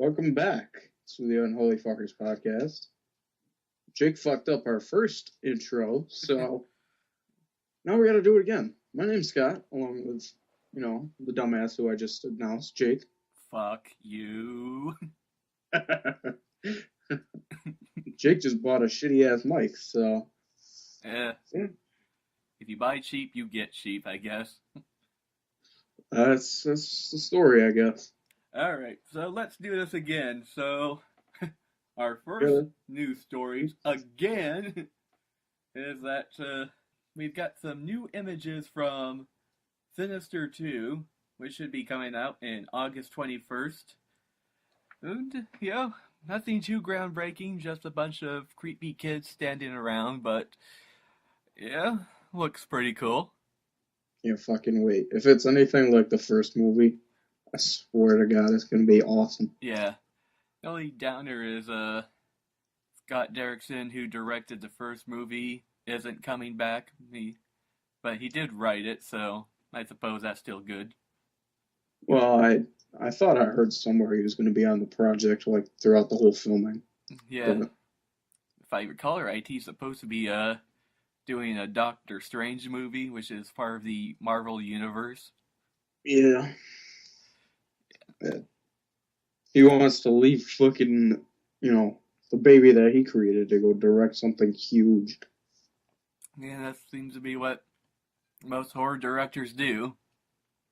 Welcome back to the Unholy Fuckers podcast. Jake fucked up our first intro, so now we gotta do it again. My name's Scott, along with, the dumbass who I just announced, Jake. Fuck you. Jake just bought a shitty ass mic, so Yeah. yeah, If you buy cheap, you get cheap, I guess. that's the story, I guess. Alright, so let's do this again. So, our first Really? news story, again, is that we've got some new images from Sinister 2, which should be coming out in August 21st. And, nothing too groundbreaking, just a bunch of creepy kids standing around, but, yeah, looks pretty cool. Can't fucking wait. If it's anything like the first movie, I swear to God, it's gonna be awesome. Yeah. The only downer is Scott Derrickson, who directed the first movie, isn't coming back. But he did write it, so I suppose that's still good. Well, I thought I heard somewhere he was going to be on the project like throughout the whole filming, Yeah. but If I recall right, he's supposed to be doing a Doctor Strange movie, which is part of the Marvel universe. yeah, he wants to leave fucking the baby that he created to go direct something huge. Yeah, that seems to be what most horror directors do.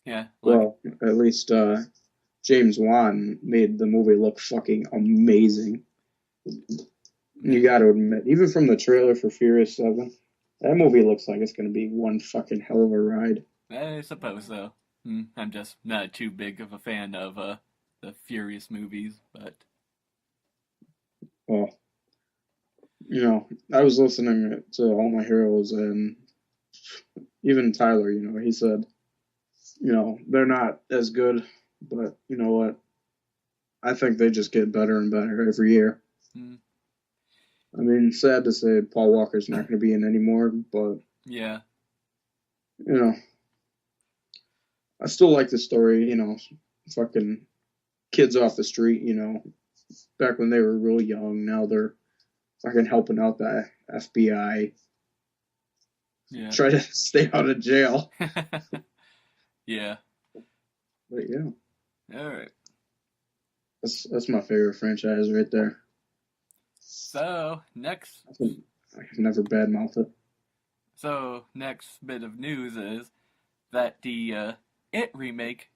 Yeah, look. Well, at least James Wan made the movie look fucking amazing. You got to admit, even from the trailer for Furious 7, that movie looks like it's going to be one fucking hell of a ride. I suppose so. I'm just not too big of a fan of the Furious movies, but Well, I was listening to All My Heroes, and even Tyler, he said, they're not as good, but you know what? I think they just get better and better every year. mm, I mean, sad to say Paul Walker's not going to be in anymore, but, yeah, you know, I still like the story, fucking kids off the street, back when they were real young. Now they're fucking helping out the FBI. yeah, Try to stay out of jail. yeah. But yeah, All right. that's my favorite franchise right there. So next, I can never badmouth it. next bit of news is that the It remake.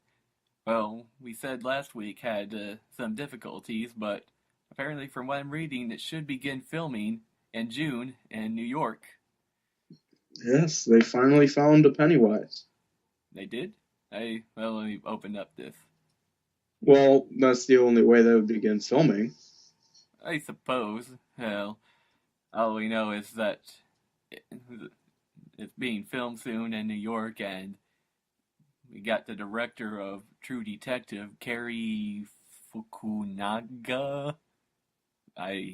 Well, we said last week had some difficulties, but apparently, from what I'm reading, it should begin filming in June in New York. Yes, they finally found a Pennywise. They did. Let me open up this. Well, that's the only way they would begin filming. I suppose. Well, all we know is that it, it's being filmed soon in New York, and we got the director of True Detective, Cary Fukunaga.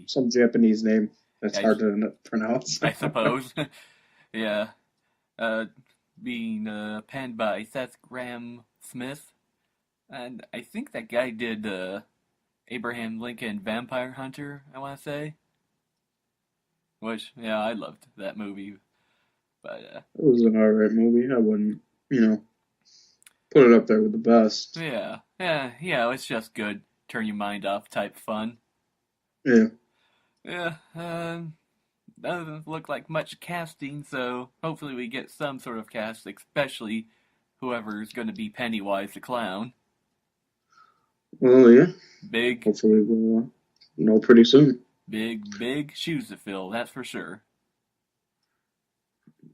Some Japanese name that's I, hard to pronounce. I suppose. Yeah. Uh, Being penned by Seth Graham Smith. And I think that guy did Abraham Lincoln Vampire Hunter, I want to say. Which, yeah, I loved that movie. But, It was an alright movie. I wouldn't, put it up there with the best. it's just good, turn your mind off type fun. Yeah. Yeah, doesn't look like much casting, so hopefully we get some sort of cast, especially whoever's going to be Pennywise the Clown. Well, yeah. Big, Hopefully we'll know pretty soon. big shoes to fill, that's for sure.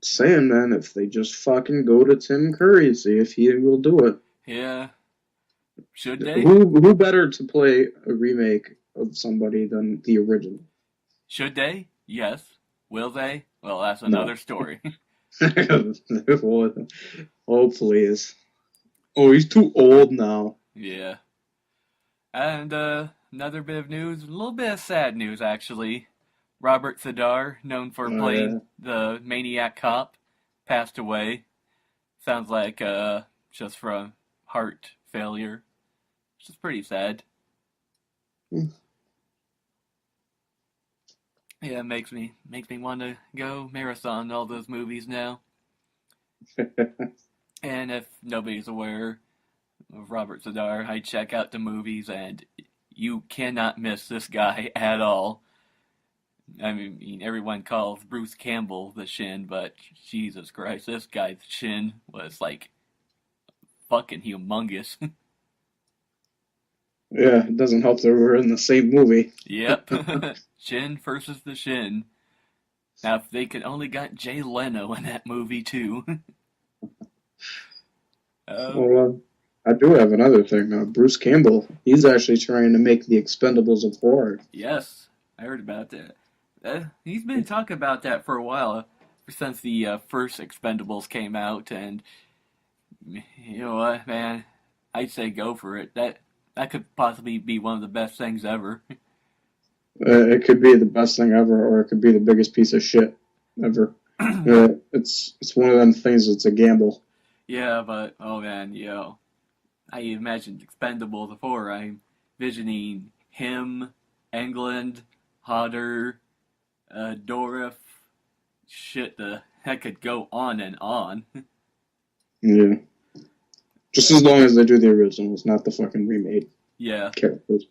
Saying, man, if they just fucking go to Tim Curry, see if he will do it. Yeah. Should they? Who better to play a remake of somebody than the original? Should they? Yes. Will they? Well, that's No. another story. Hopefully is. Oh, he's too old now. Yeah. And another bit of news, a little bit of sad news actually. Robert Sadar, known for playing the Maniac Cop, passed away. Sounds like just from heart failure, which is pretty sad. Yeah, it makes me want to go marathon all those movies now. And if nobody's aware of Robert Zadar, I check out the movies, and you cannot miss this guy at all. I mean, everyone calls Bruce Campbell the Shin, but Jesus Christ, this guy's Shin was like fucking humongous. Yeah, it doesn't help that we're in the same movie. Yep, Shin versus the Shin. Now, if they could only got Jay Leno in that movie too. Well, I do have another thing. Bruce Campbell, he's actually trying to make the Expendables of horror. Yes, I heard about that. He's been talking about that for a while, since the first Expendables came out, and you know what, man, I'd say go for it. That could possibly be one of the best things ever. It could be the best thing ever, or it could be the biggest piece of shit ever. It's one of them things. It's a gamble. Yeah, but oh man, I imagined Expendables before. I'm visioning him, England, Hodder, Dorif. Shit, that could go on and on. Yeah. Just as long as they do the originals, not the fucking remade Yeah. characters.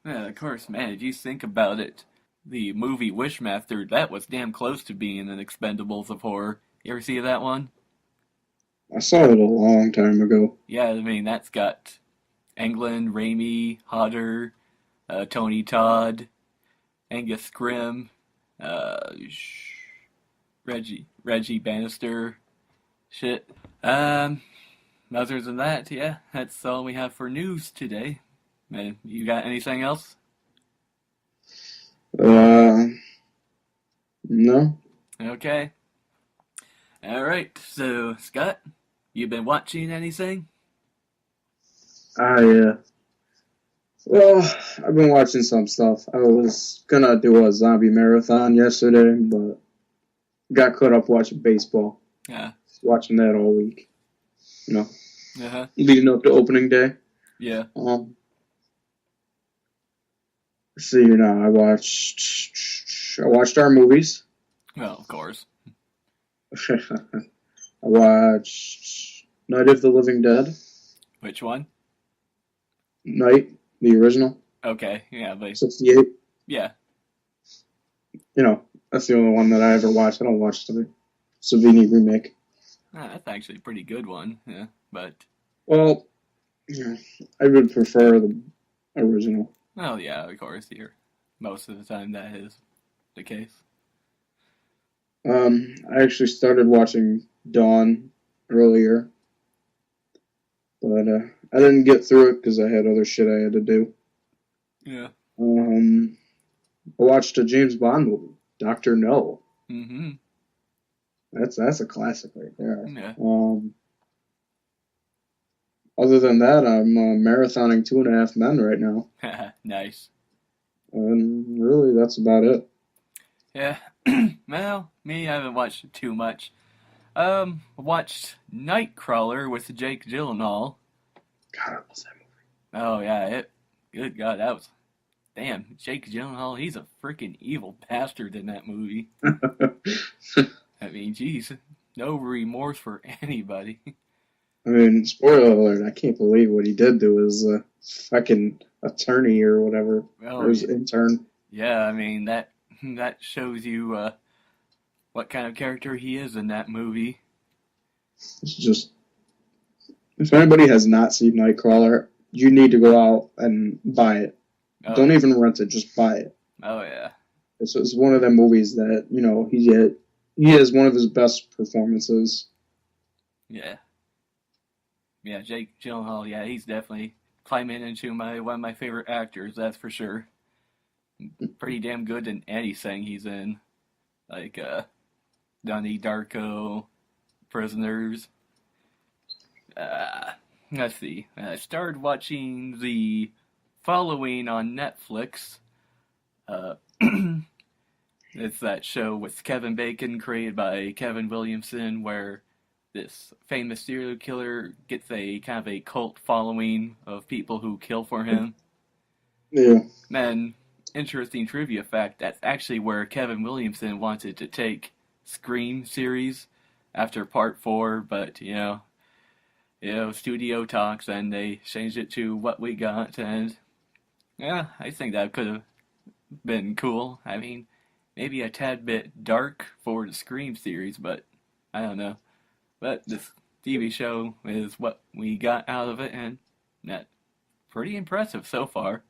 Yeah, of course, man. If you think about it, the movie Wishmaster, that was damn close to being an Expendables of horror. You ever see that one? I saw it a long time ago. Yeah, I mean, that's got Englund, Raimi, Hodder, Tony Todd, Angus Scrimm, Reggie Bannister. Shit. Other than that, yeah, that's all we have for news today. Man, you got anything else? No. Okay. Alright, so, Scott, you been watching anything? Well, I've been watching some stuff. I was gonna do a zombie marathon yesterday, but got caught up watching baseball. Yeah. Watching that all week. Uh-huh. Leading up to opening day. Yeah. Let's see, I watched our movies. Well, of course. I watched Night of the Living Dead. Which one? Night, the original. Okay, yeah, but 68. yeah. That's the only one that I ever watched. I don't watch the Savini remake. That's actually a pretty good one, yeah, but... Well, I would prefer the original. Well, yeah, of course, here. Most of the time that is the case. I actually started watching Dawn earlier, but I didn't get through it because I had other shit I had to do. Yeah. I watched a James Bond movie, Dr. No. Mm-hmm. That's a classic right there. Yeah. Other than that, I'm marathoning 2.5 Men right now. Nice. And really, that's about it. Yeah. Well, me, I haven't watched too much. Watched Nightcrawler with Jake Gyllenhaal. God, I love that movie. Oh, yeah, good God, that was... Damn, Jake Gyllenhaal, he's a freaking evil bastard in that movie. I mean, geez, no remorse for anybody. I mean, spoiler alert, I can't believe what he did to his fucking attorney or whatever, or his intern. Yeah, I mean, that shows you what kind of character he is in that movie. It's just, if anybody has not seen Nightcrawler, you need to go out and buy it. Oh. Don't even rent it, just buy it. Oh, yeah. It's one of them movies that, he has one of his best performances. Yeah. Yeah, Jake Gyllenhaal, yeah, he's definitely climbing into one of my favorite actors, that's for sure. Pretty damn good in anything he's in. Like, Donnie Darko, Prisoners. Let's see. I started watching The Following on Netflix. It's that show with Kevin Bacon, created by Kevin Williamson, where this famous serial killer gets a kind of a cult following of people who kill for him. Yeah. And interesting trivia fact, that's actually where Kevin Williamson wanted to take Scream series after part 4, but studio talks and they changed it to what we got, and yeah, I think that could have been cool. I mean, maybe a tad bit dark for the Scream series, but I don't know. But this TV show is what we got out of it, and that's pretty impressive so far.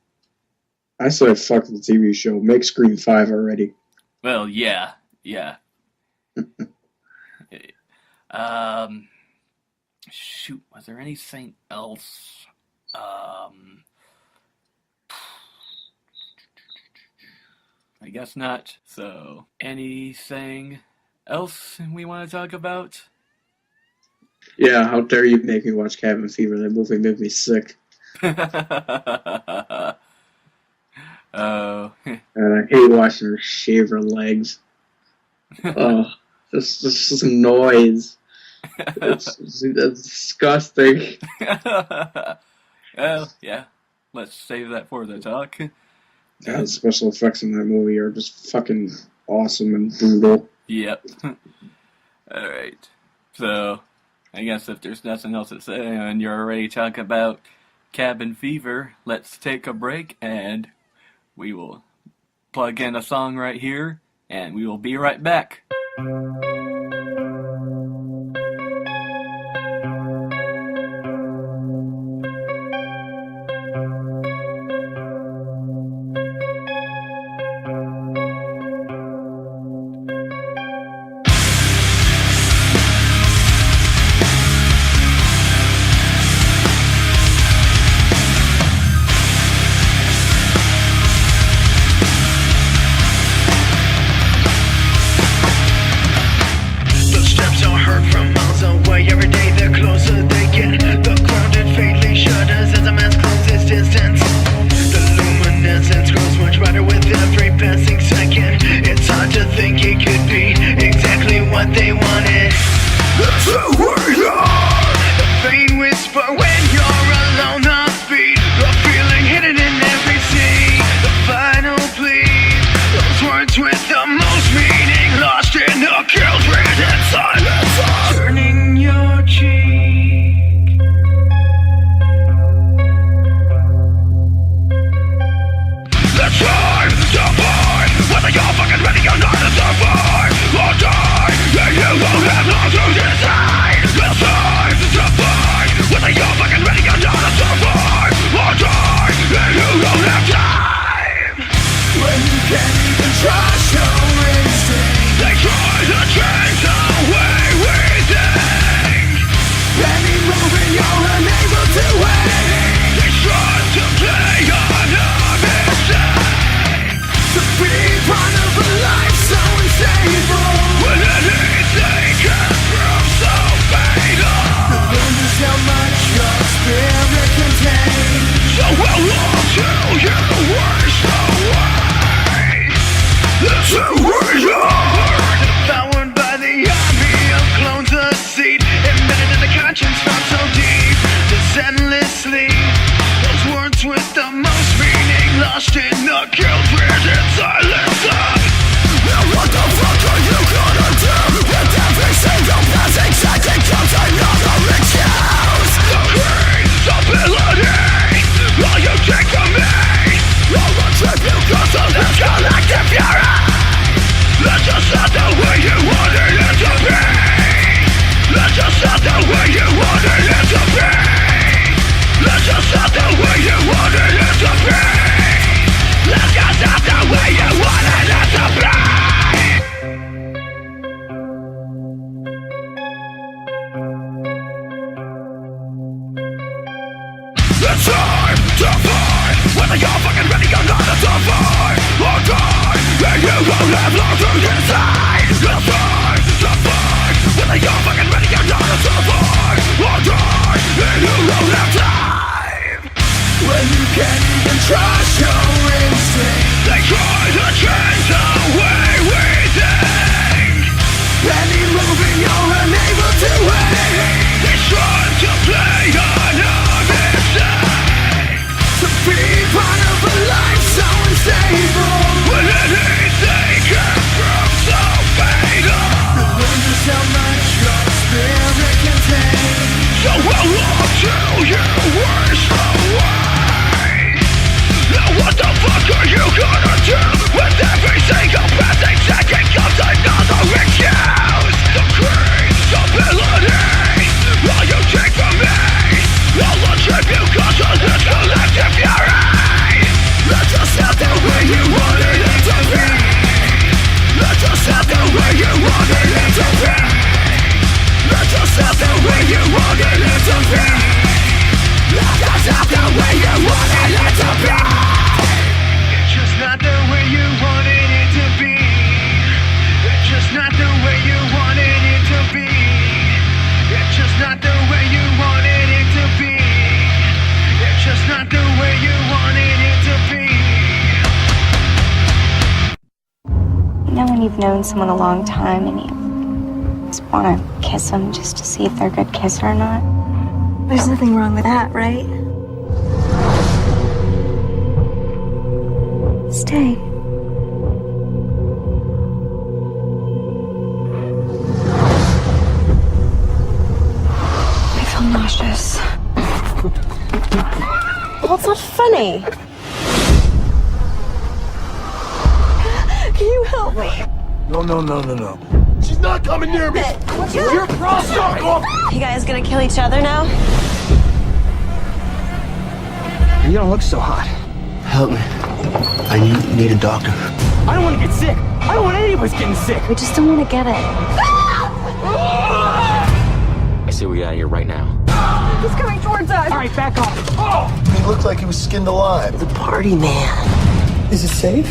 I say fuck the TV show. Make Scream 5 already. Well, yeah. Shoot, was there anything else? I guess not. So, anything else we want to talk about? Yeah, how dare you make me watch Cabin Fever? That movie made me sick. Oh. And I hate watching her shave her legs. Oh, this noise. That's disgusting. Well, yeah. Let's save that for the talk. God, special effects in that movie are just fucking awesome and brutal. Yep. Alright. So, I guess if there's nothing else to say and you're already talking about Cabin Fever, let's take a break and we will plug in a song right here and we will be right back. Be part of a life. you've known someone a long time and you just want to kiss them just to see if they're a good kisser or not. There's nothing wrong with that, right? Stay. I feel nauseous. Well, it's not funny. Can you help me? No. She's not coming near me. You're prostitute. You guys gonna kill each other now? You don't look so hot. Help me. I need a doctor. I don't want to get sick. I don't want any of us getting sick. We just don't want to get it. I say we get out of here right now. He's coming towards us. All right, back off. He looked like he was skinned alive. The party man. Is it safe?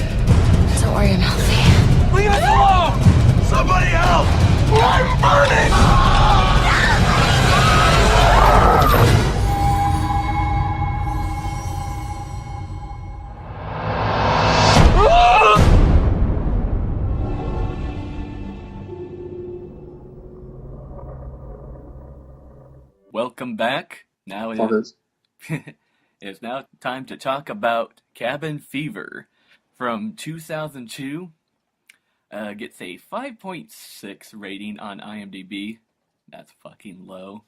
Don't worry, I'm healthy. Leave us alone! Somebody help! I'm burning! Welcome back. Now Fuckers. it's now time to talk about Cabin Fever from 2002. Gets a 5.6 rating on IMDb. That's fucking low.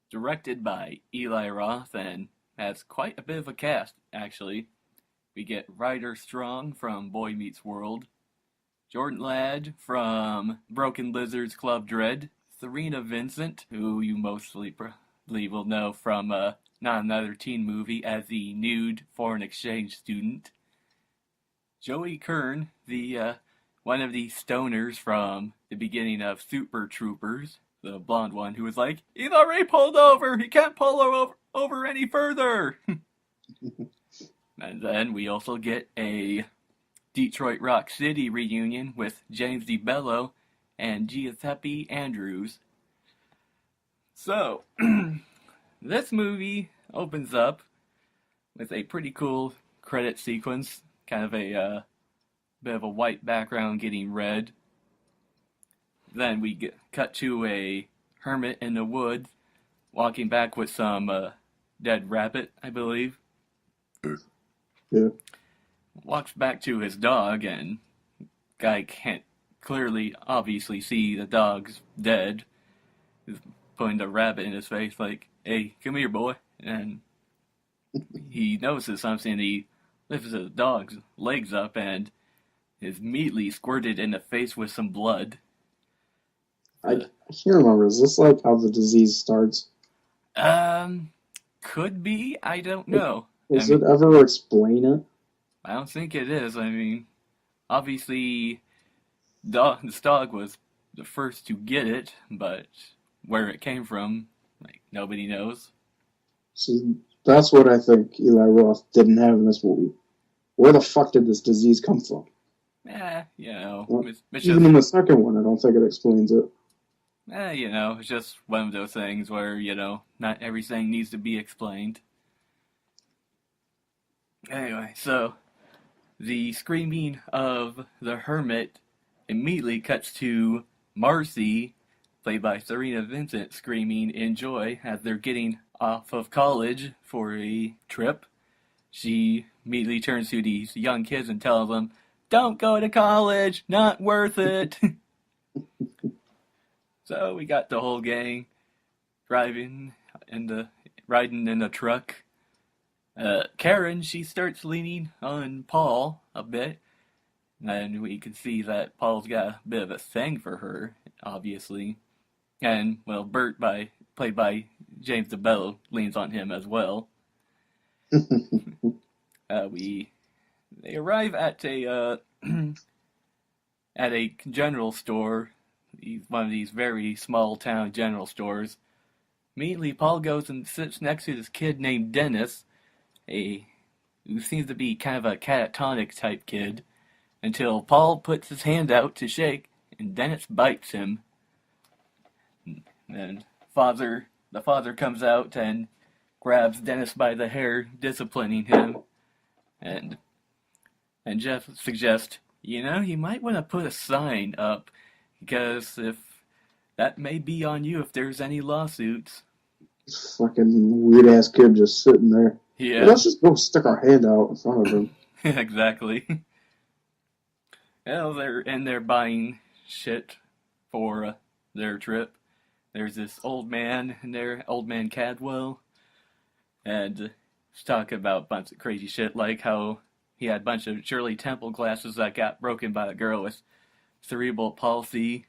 Directed by Eli Roth and has quite a bit of a cast, actually. We get Ryder Strong from Boy Meets World, Jordan Ladd from Broken Lizards Club Dread, Serena Vincent, who you mostly probably will know from Not Another Teen Movie as the nude foreign exchange student, Joey Kern, the one of the stoners from the beginning of Super Troopers, the blonde one who was like, he's already pulled over, he can't pull over any further. And then we also get a Detroit Rock City reunion with James DeBello and Giuseppe Andrews. So, this movie opens up with a pretty cool credit sequence, kind of a bit of a white background getting red. Then we cut to a hermit in the woods, walking back with some dead rabbit, I believe. Yeah. Walks back to his dog, and guy can't clearly, obviously see the dog's dead. He's putting the rabbit in his face like, hey, come here, boy. And he notices something, and he lifts the dog's legs up and is immediately squirted in the face with some blood. I can't remember. Is this like how the disease starts? Could be. I don't know. Does it ever explain it? I don't think it is. I mean, obviously, this dog was the first to get it, but where it came from, like, nobody knows. So that's what I think Eli Roth didn't have in this movie. Where the fuck did this disease come from? You know. Well, it's even in the second one, I don't think it explains it. you know, it's just one of those things where, you know, not everything needs to be explained. Anyway, so the screaming of the hermit immediately cuts to Marcy, played by Serena Vincent, screaming in joy as they're getting off of college for a trip. She immediately turns to these young kids and tells them, "Don't go to college, not worth it." So we got the whole gang riding in the truck. Karen, she starts leaning on Paul a bit, and we can see that Paul's got a bit of a thing for her, obviously. And, well, Bert, played by James DeBello, leans on him as well. They arrive at a at a general store, one of these very small town general stores. Immediately, Paul goes and sits next to this kid named Dennis, who seems to be kind of a catatonic type kid, until Paul puts his hand out to shake, and Dennis bites him. And the father comes out and grabs Dennis by the hair, disciplining him, and Jeff suggests, You might want to put a sign up, because if that may be on you if there's any lawsuits. This fucking weird ass kid just sitting there. Yeah. Well, let's just go stick our hand out in front of him. Exactly. Well, they're in there buying shit for their trip. There's this old man in there, Old Man Cadwell, and he's talking about a bunch of crazy shit, like how he had a bunch of Shirley Temple glasses that got broken by a girl with cerebral palsy,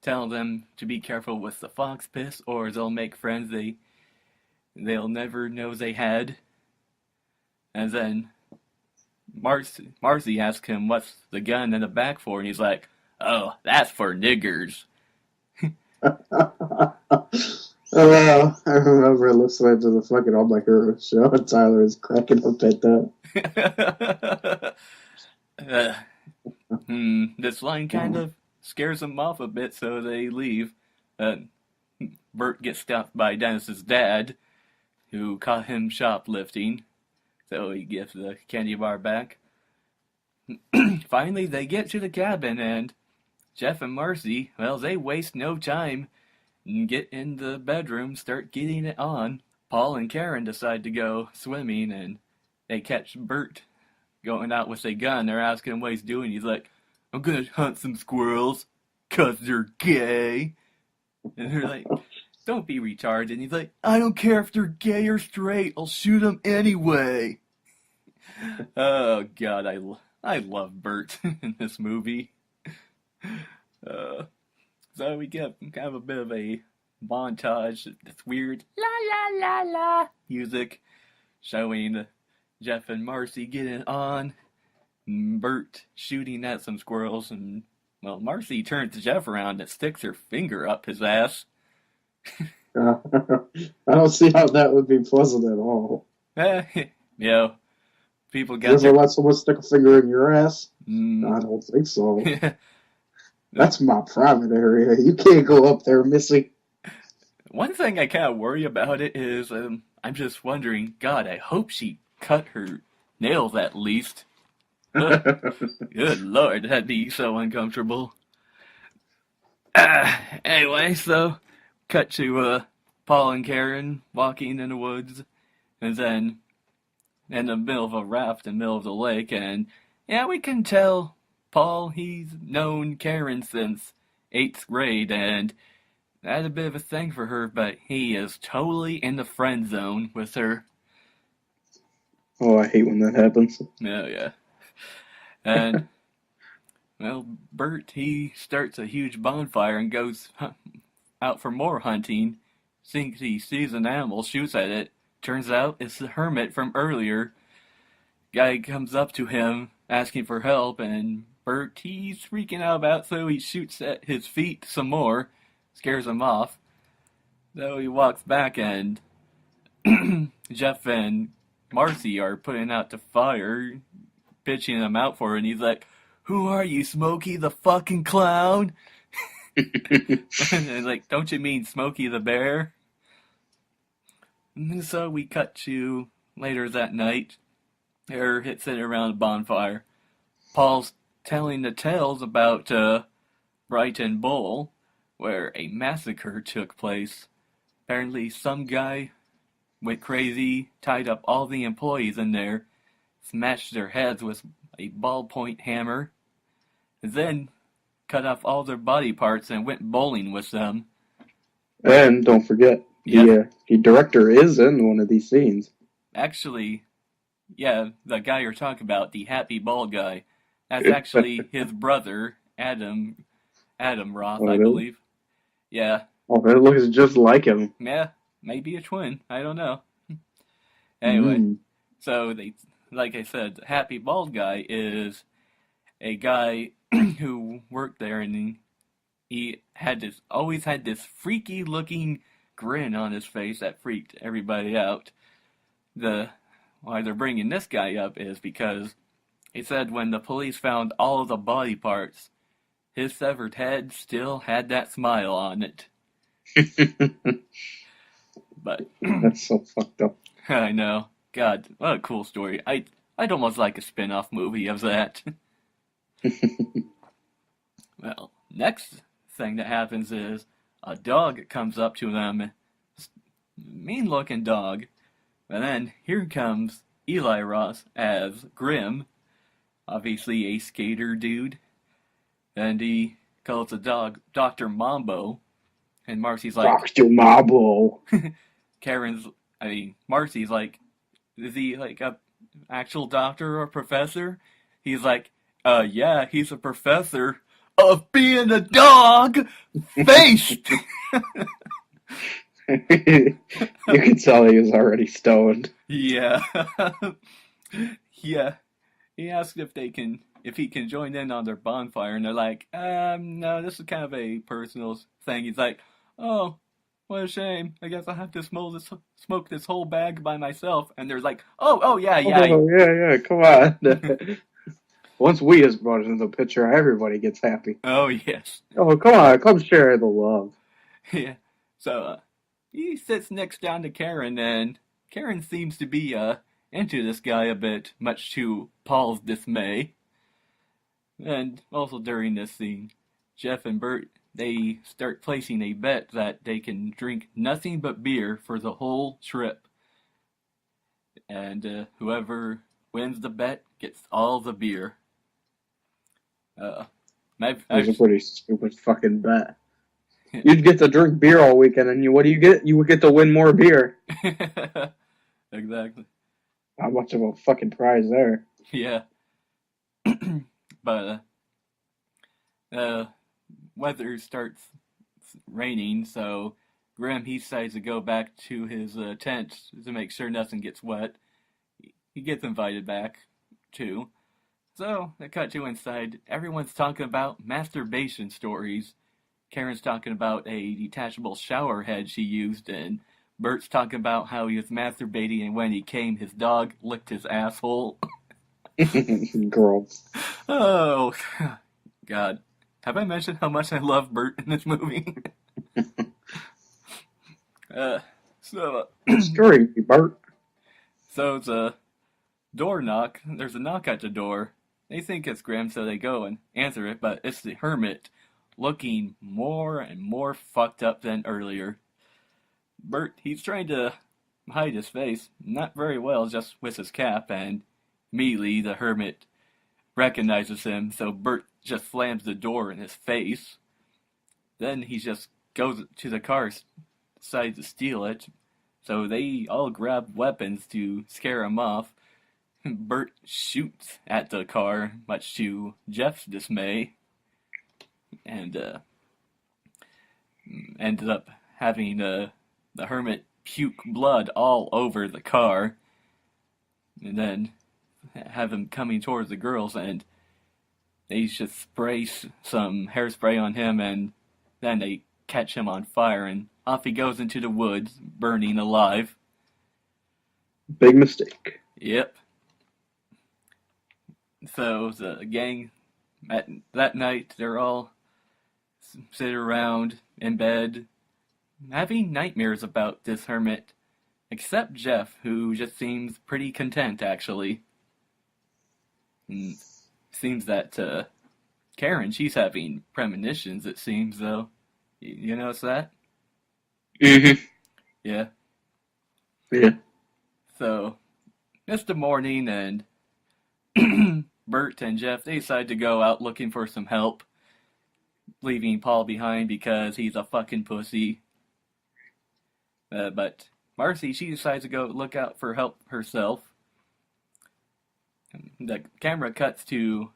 telling them to be careful with the fox piss, or they'll make friends they'll never know they had. And then Marcy asks him what's the gun in the back for, and he's like, "Oh, that's for niggers." I remember listening to the fucking All My Heroes show, and Tyler is cracking up at that. This line kind of scares them off a bit, so they leave. Bert gets stopped by Dennis's dad, who caught him shoplifting, so he gives the candy bar back. Finally, they get to the cabin, and Jeff and Marcy, well, they waste no time and get in the bedroom, start getting it on. Paul and Karen decide to go swimming, and they catch Bert going out with a gun. They're asking him what he's doing. He's like, "I'm gonna hunt some squirrels, 'cause they're gay." And they're like, "Don't be retarded." And he's like, "I don't care if they're gay or straight, I'll shoot them anyway." Oh, God, I love Bert in this movie. So we get kind of a bit of a montage, this weird la la la la music, showing Jeff and Marcy getting on, Bert shooting at some squirrels, and, well, Marcy turns Jeff around and sticks her finger up his ass. I don't see how that would be pleasant at all. People You got ever let someone stick a finger in your ass? Mm. I don't think so. That's my private area. You can't go up there, Missy. One thing I kind of worry about it is, I'm just wondering, God, I hope she cut her nails at least. Good Lord, that'd be so uncomfortable. Anyway, so, cut to Paul and Karen walking in the woods, and then in the middle of a raft in the middle of the lake, and yeah, we can tell Paul, he's known Karen since 8th grade, and had a bit of a thing for her, but he is totally in the friend zone with her. Oh, I hate when that happens. Oh, yeah. And, well, Bert, he starts a huge bonfire and goes out for more hunting. Thinks he sees an animal, shoots at it. Turns out it's the hermit from earlier. Guy comes up to him, asking for help, and Bert, he's freaking out about it, so he shoots at his feet some more, scares him off. So he walks back, and Jeff and Marcy are putting out the fire, pitching him out for it, and he's like, "Who are you, Smokey the fucking clown?" And like, "Don't you mean Smokey the Bear?" And so we cut to later that night. They're sitting around a bonfire. Paul's telling the tales about Brighton Bowl, where a massacre took place. Apparently some guy went crazy, tied up all the employees in there, smashed their heads with a ballpoint hammer, and then cut off all their body parts and went bowling with them. And don't forget, the director is in one of these scenes. Actually, yeah, the guy you're talking about, the happy bald guy, that's actually his brother, Adam Roth, I believe. Yeah. Oh, it looks just like him. Yeah, maybe a twin. I don't know. Anyway, so like I said, the happy bald guy is a guy who worked there, and he always had this freaky looking grin on his face that freaked everybody out. Why they're bringing this guy up is because he said when the police found all of the body parts, his severed head still had that smile on it. But that's so fucked up. I know. God, what a cool story. I'd almost like a spin-off movie of that. Well, next thing that happens is a dog comes up to them, mean-looking dog, and then here comes Eli Ross as Grim, obviously a skater dude, and he calls the dog Dr. Mambo, and Marcy's like, Dr. Mambo. Marcy's like, is he like a actual doctor or professor? He's like, yeah, he's a professor of being a dog faced. You can tell he was already stoned. Yeah. Yeah. He asked if he can join in on their bonfire, and they're like, no, this is kind of a personal thing. He's like, oh, what a shame. I guess I'll have to smoke this whole bag by myself. And they're like, oh, yeah. Oh, yeah, come on. Once weed is brought into the picture, everybody gets happy. Oh, yes. Oh, come on, come share the love. Yeah. So, he sits next down to Karen, and Karen seems to be, into this guy a bit, much to Paul's dismay. And also during this scene, Jeff and Bert, they start placing a bet that they can drink nothing but beer for the whole trip. And whoever wins the bet gets all the beer. It's a pretty stupid fucking bet. You'd get to drink beer all weekend, and what do you get? You would get to win more beer. Exactly. Not much of a fucking prize there. Yeah. But weather starts raining, so Grim, he decides to go back to his tent to make sure nothing gets wet. He gets invited back, too. So, they cut to inside. Everyone's talking about masturbation stories. Karen's talking about a detachable shower head she used, and Bert's talking about how he was masturbating, and when he came, his dog licked his asshole. Girls. Oh, God. Have I mentioned how much I love Bert in this movie? Story, Bert. So it's a door knock. There's a knock at the door. They think it's Graham, so they go and answer it, but it's the hermit, looking more and more fucked up than earlier. Bert, he's trying to hide his face, not very well, just with his cap, and immediately the hermit recognizes him, so Bert just slams the door in his face. Then he just goes to the car, decides to steal it, so they all grab weapons to scare him off. Bert shoots at the car, much to Jeff's dismay, and ended up having the hermit puke blood all over the car, and then have him coming towards the girls, and they just spray some hairspray on him, and then they catch him on fire, and off he goes into the woods, burning alive. Big mistake. Yep. So the gang, that night, they're all sit around in bed, having nightmares about this hermit, except Jeff, who just seems pretty content, actually. And seems that Karen, she's having premonitions, it seems, though. You notice that? Mm-hmm. Yeah. Yeah. So, it's the morning, and Bert and Jeff, they decide to go out looking for some help, leaving Paul behind because he's a fucking pussy. But Marcy, she decides to go look out for help herself. The camera cuts to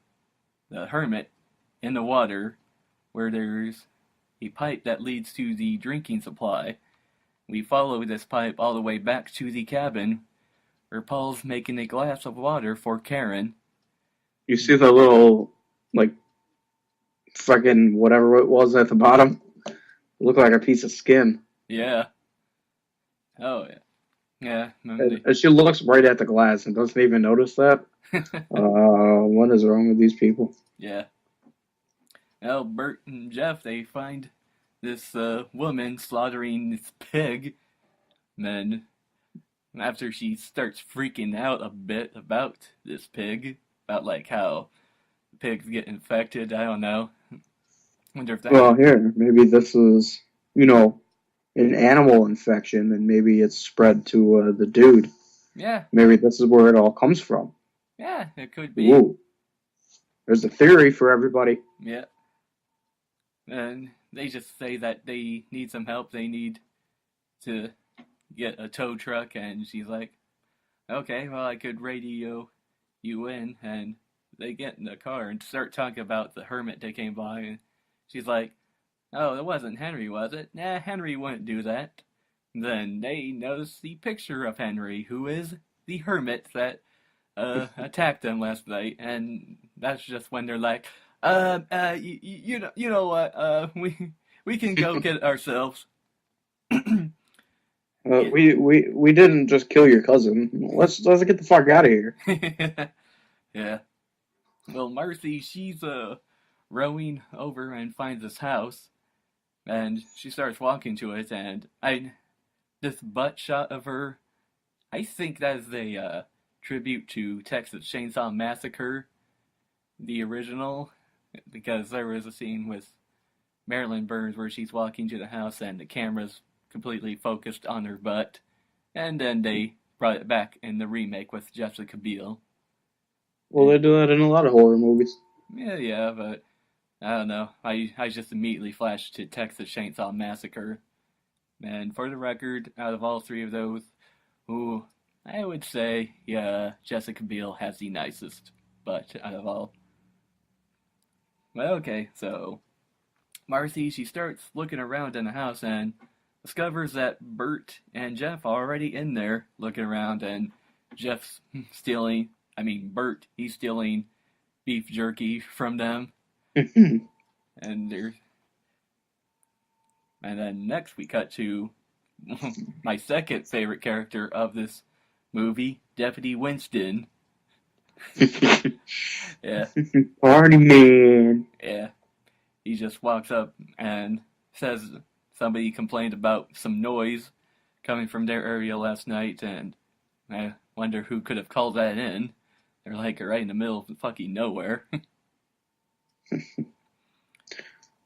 the hermit in the water, where there's a pipe that leads to the drinking supply. We follow this pipe all the way back to the cabin, where Paul's making a glass of water for Karen. You see the little, fucking whatever it was at the bottom? It looked like a piece of skin. Yeah. Oh, yeah. Yeah. And she looks right at the glass and doesn't even notice that. What is wrong with these people? Yeah. Well, Bert and Jeff, they find this woman slaughtering this pig. And then, after she starts freaking out a bit about this pig, about how the pigs get infected. I don't know. Wonder if that. Well, here, maybe this is, an animal infection, and maybe it's spread to the dude. Yeah. Maybe this is where it all comes from. Yeah, it could be. Ooh. There's a theory for everybody. Yeah. And they just say that they need some help. They need to get a tow truck, and she's like, okay, well, I could radio you in, and they get in the car and start talking about the hermit that came by, and she's like, oh, it wasn't Henry, was it? Nah, Henry wouldn't do that. Then they notice the picture of Henry, who is the hermit that attacked them last night, and that's just when they're like, you know what, we can go get it ourselves. We didn't just kill your cousin. Let's get the fuck out of here. Yeah. Well, Marcy, she's rowing over and finds this house, and she starts walking to it, and this butt shot of her, I think that is a tribute to Texas Chainsaw Massacre, the original, because there was a scene with Marilyn Burns where she's walking to the house and the camera's completely focused on her butt, and then they brought it back in the remake with Jessica Biel. Well, they do that in a lot of horror movies. Yeah, but I don't know. I just immediately flashed to Texas Chainsaw Massacre. And for the record, out of all three of those, I would say, yeah, Jessica Biel has the nicest butt out of all. Well, okay, so Marcy, she starts looking around in the house and discovers that Bert and Jeff are already in there looking around, and Jeff's Bert, he's stealing beef jerky from them. And then next we cut to my second favorite character of this movie, Deputy Winston. Yeah. Party man. Yeah. He just walks up and says somebody complained about some noise coming from their area last night, and I wonder who could have called that in. They're like right in the middle of fucking nowhere.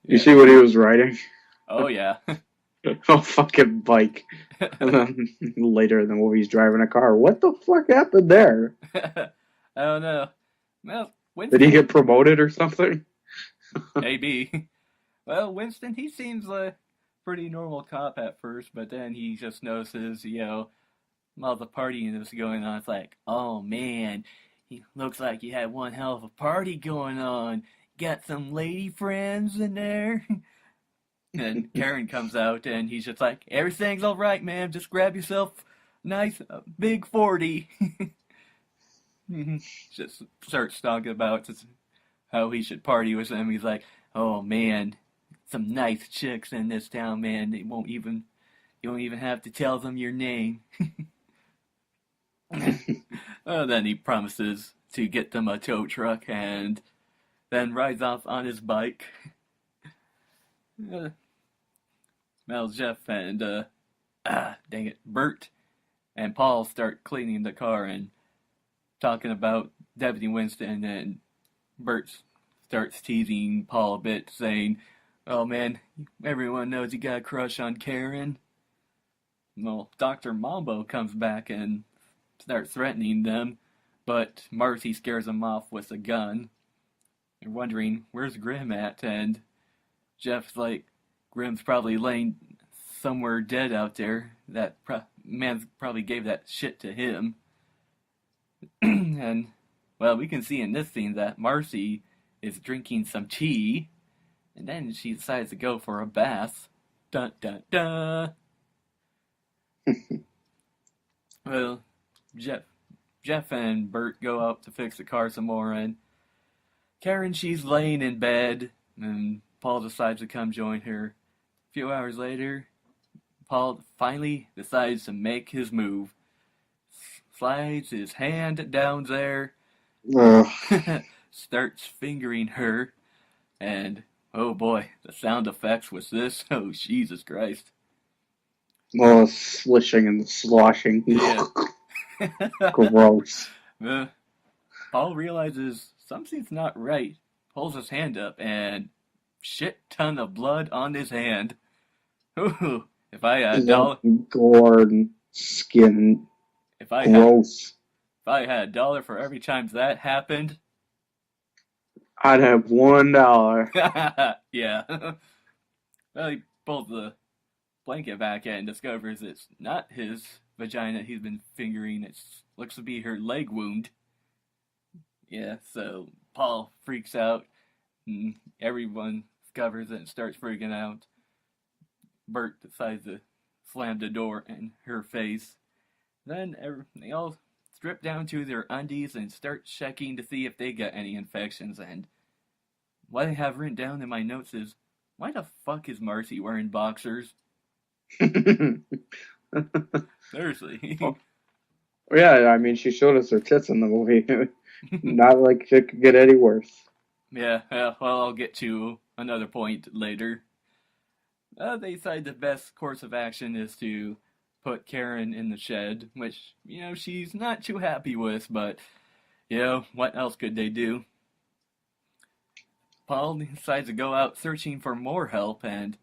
You see what he was riding? Oh, yeah. A fucking bike. And then later in the movie, he's driving a car. What the fuck happened there? I don't know. Well, Winston... Did he get promoted or something? Maybe. Well, Winston, he seems like a pretty normal cop at first, but then he just notices, all the partying that's going on. It's like, oh man, he looks like you had one hell of a party going on. Got some lady friends in there? And Karen comes out, and he's just like, everything's all right, man. Just grab yourself a nice big 40. Just starts talking about how he should party with them. He's like, oh man, some nice chicks in this town, man. You won't even have to tell them your name. Then he promises to get them a tow truck and then rides off on his bike. Jeff and, dang it, Bert and Paul start cleaning the car and talking about Deputy Winston, and Bert starts teasing Paul a bit, saying, oh man, everyone knows you got a crush on Karen. Well, Dr. Mambo comes back and starts threatening them, but Marcy scares him off with a gun. They're wondering, where's Grim at? And Jeff's like, Grim's probably laying somewhere dead out there. That man probably gave that shit to him. And, well, we can see in this scene that Marcy is drinking some tea, and then she decides to go for a bath. Dun dun dun. Well, Jeff and Bert go out to fix the car some more, and Karen, she's laying in bed, and Paul decides to come join her. A few hours later, Paul finally decides to make his move. Slides his hand down there, starts fingering her, and oh boy, the sound effects with this, oh Jesus Christ. Oh, slishing and sloshing. Yeah. Gross. Paul realizes something's not right holds his hand up, and shit ton of blood on his hand. Ooh, if I had a dollar, gore and skin, if I gross. had a dollar for every time that happened, I'd have $1. yeah. Well, he pulls the blanket back and discovers it's not his vagina he's been fingering. It looks to be her leg wound. Yeah, so Paul freaks out. And everyone discovers it and starts freaking out. Bert decides to slam the door in her face. Then they all strip down to their undies and start checking to see if they got any infections. And what I have written down in my notes is, why the fuck is Marcy wearing boxers? Seriously. Yeah, I mean, she showed us her tits in the movie. Not like it could get any worse. Yeah, well, I'll get to another point later. They decide the best course of action is to put Karen in the shed, which, she's not too happy with, but, what else could they do? Paul decides to go out searching for more help and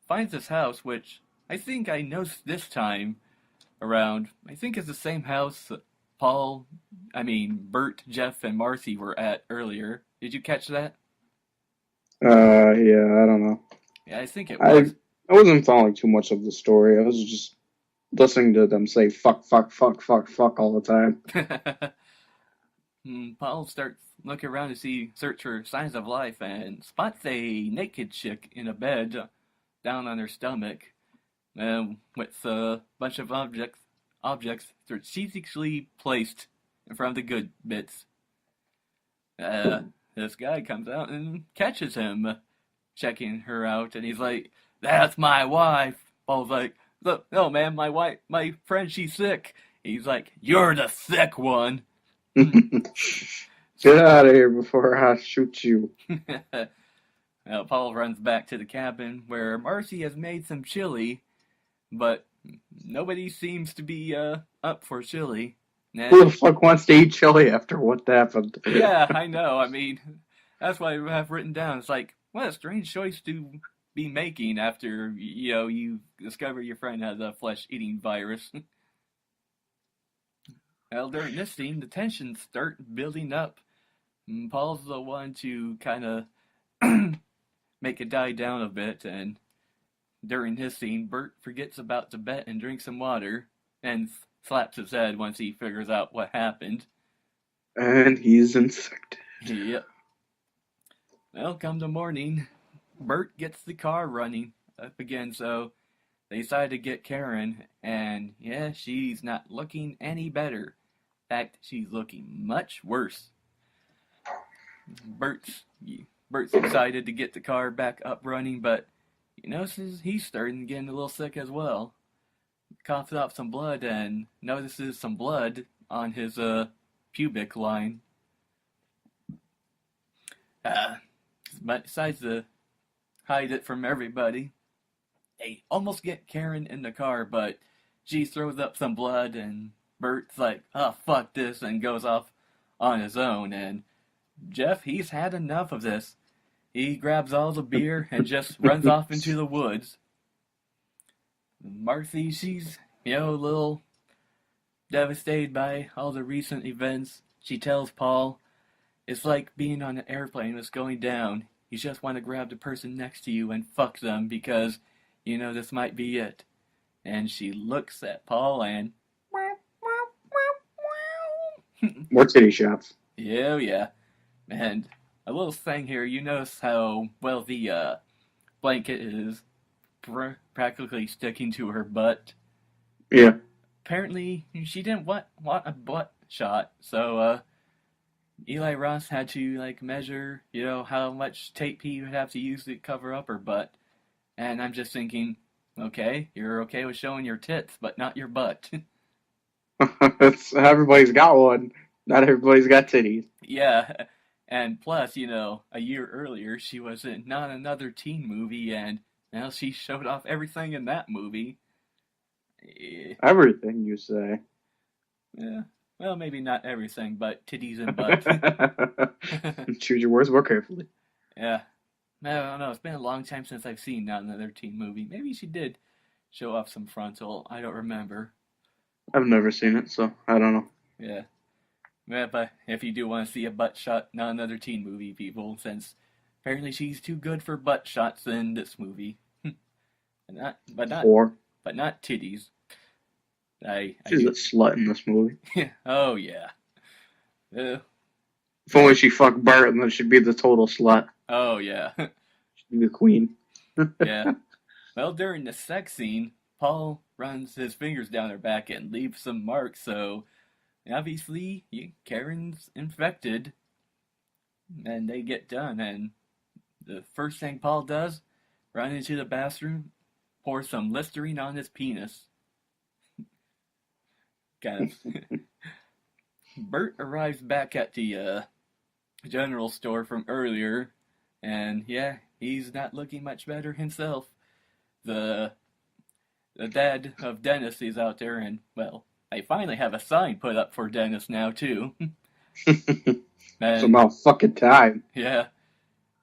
finds this house, which I think I noticed this time around. I think it's the same house Bert, Jeff, and Marcy were at earlier. Did you catch that? Yeah, I don't know. Yeah, I think it was. I wasn't following too much of the story. I was just listening to them say fuck, fuck, fuck, fuck, fuck all the time. Paul starts looking around to search for signs of life and spots a naked chick in a bed down on her stomach with a bunch of objects strategically placed in front of the good bits. This guy comes out and catches him checking her out, and he's like, "That's my wife." Paul's like, "No, man, my friend, she's sick." He's like, "You're the sick one." Get out of here before I shoot you. Well, Paul runs back to the cabin where Marcy has made some chili, but nobody seems to be up for chili. Who the fuck wants to eat chili after what happened? Yeah, I know. I mean, that's what I have written down. It's like, what a strange choice to be making after, you discover your friend has a flesh-eating virus. Well, during this scene, the tensions start building up. Paul's the one to kind of make it die down a bit, and during his scene, Bert forgets about the bet and drinks some water, and slaps his head once he figures out what happened. And he's infected. Yep. Well, come the morning, Bert gets the car running up again, so they decide to get Karen, and yeah, she's not looking any better. In fact, she's looking much worse. Bert's excited to get the car back up running, but he's starting to get a little sick as well. Coughs up some blood and notices some blood on his pubic line. But decides to hide it from everybody. They almost get Karen in the car, but she throws up some blood, and Bert's like, "Oh, fuck this," and goes off on his own. And Jeff, he's had enough of this. He grabs all the beer and just runs off into the woods. Marcy, she's, a little devastated by all the recent events. She tells Paul, it's like being on an airplane that's going down. You just want to grab the person next to you and fuck them because, this might be it. And she looks at Paul and... More titty shots. Yeah. And a little thing here, you notice how well the blanket is practically sticking to her butt. Yeah. Apparently, she didn't want a butt shot, so Eli Ross had to measure, how much tape he would have to use to cover up her butt. And I'm just thinking, okay, you're okay with showing your tits, but not your butt. Everybody's got one. Not everybody's got titties. Yeah. And plus, a year earlier, she was in Not Another Teen Movie, and now she showed off everything in that movie. Everything, you say. Yeah. Well, maybe not everything, but titties and butts. Choose your words more carefully. Yeah. I don't know. It's been a long time since I've seen Not Another Teen Movie. Maybe she did show off some frontal. I don't remember. I've never seen it, so I don't know. Yeah. Yeah, but if you do want to see a butt shot, Not Another Teen Movie, people, since apparently she's too good for butt shots in this movie. but not titties. She's a slut in this movie. Oh yeah. If only she fucked Bart, then she'd be the total slut. Oh yeah. She'd be the queen. Yeah. Well, during the sex scene, Paul runs his fingers down her back and leaves some marks, so obviously Karen's infected. And they get done, and the first thing Paul does, run into the bathroom, pour some Listerine on his penis. Kind of. Bert arrives back at the general store from earlier, and yeah, he's not looking much better himself. The dad of Dennis is out there, and well, they finally have a sign put up for Dennis now too. It's about fucking time. Yeah.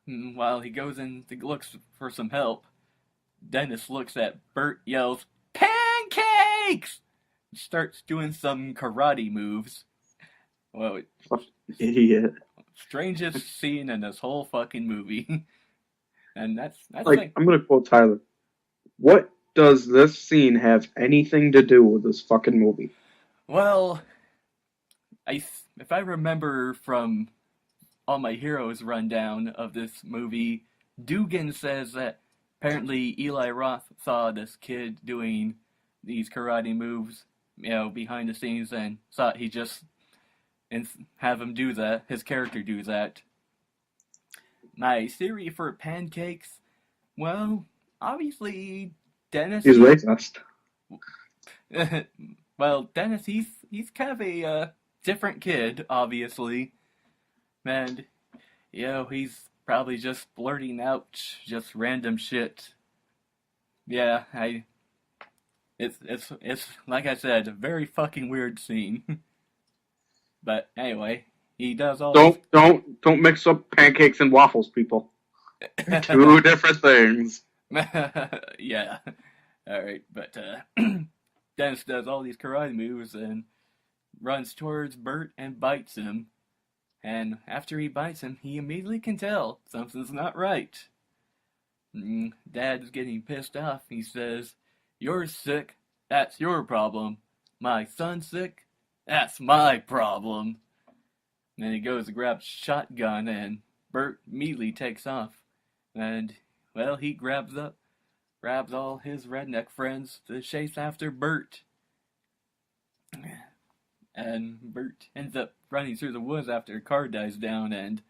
While he goes in to look for some help, Dennis looks at Bert, yells, "Pancakes!" Starts doing some karate moves. Well, Idiot. strangest scene in this whole fucking movie. And that's like, I'm gonna quote Tyler. What does this scene have anything to do with this fucking movie? Well, if I remember from All My Heroes rundown of this movie, Dugan says that apparently Eli Roth saw this kid doing these karate moves, behind the scenes, and thought he just have him do that, his character do that. My theory for pancakes, well, obviously Dennis... He's racist. Well, Dennis, he's kind of a different kid, obviously. And, he's probably just blurting out just random shit. Yeah, It's like I said, a very fucking weird scene. But anyway, he does all. Don't mix up pancakes and waffles, people. Two different things. Yeah. All right, but Dennis does all these karate moves and runs towards Bert and bites him. And after he bites him, he immediately can tell something's not right. Dad's getting pissed off. He says, "You're sick, that's your problem. My son's sick, that's my problem." And then he goes to grab a shotgun, and Bert immediately takes off. And, well, he grabs all his redneck friends to chase after Bert. And Bert ends up running through the woods after a car dies down and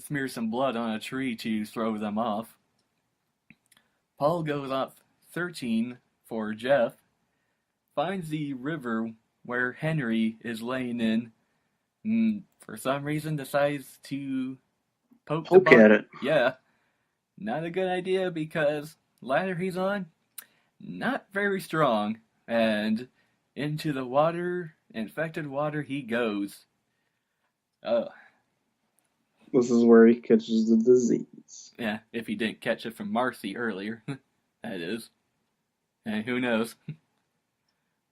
smears some blood on a tree to throw them off. Paul goes off 13 for Jeff, finds the river where Henry is laying in, for some reason decides to poke at it. Yeah, not a good idea because ladder he's on, not very strong, and into the water, infected water he goes. This is where he catches the disease. Yeah, if he didn't catch it from Marcy earlier, that is. And who knows?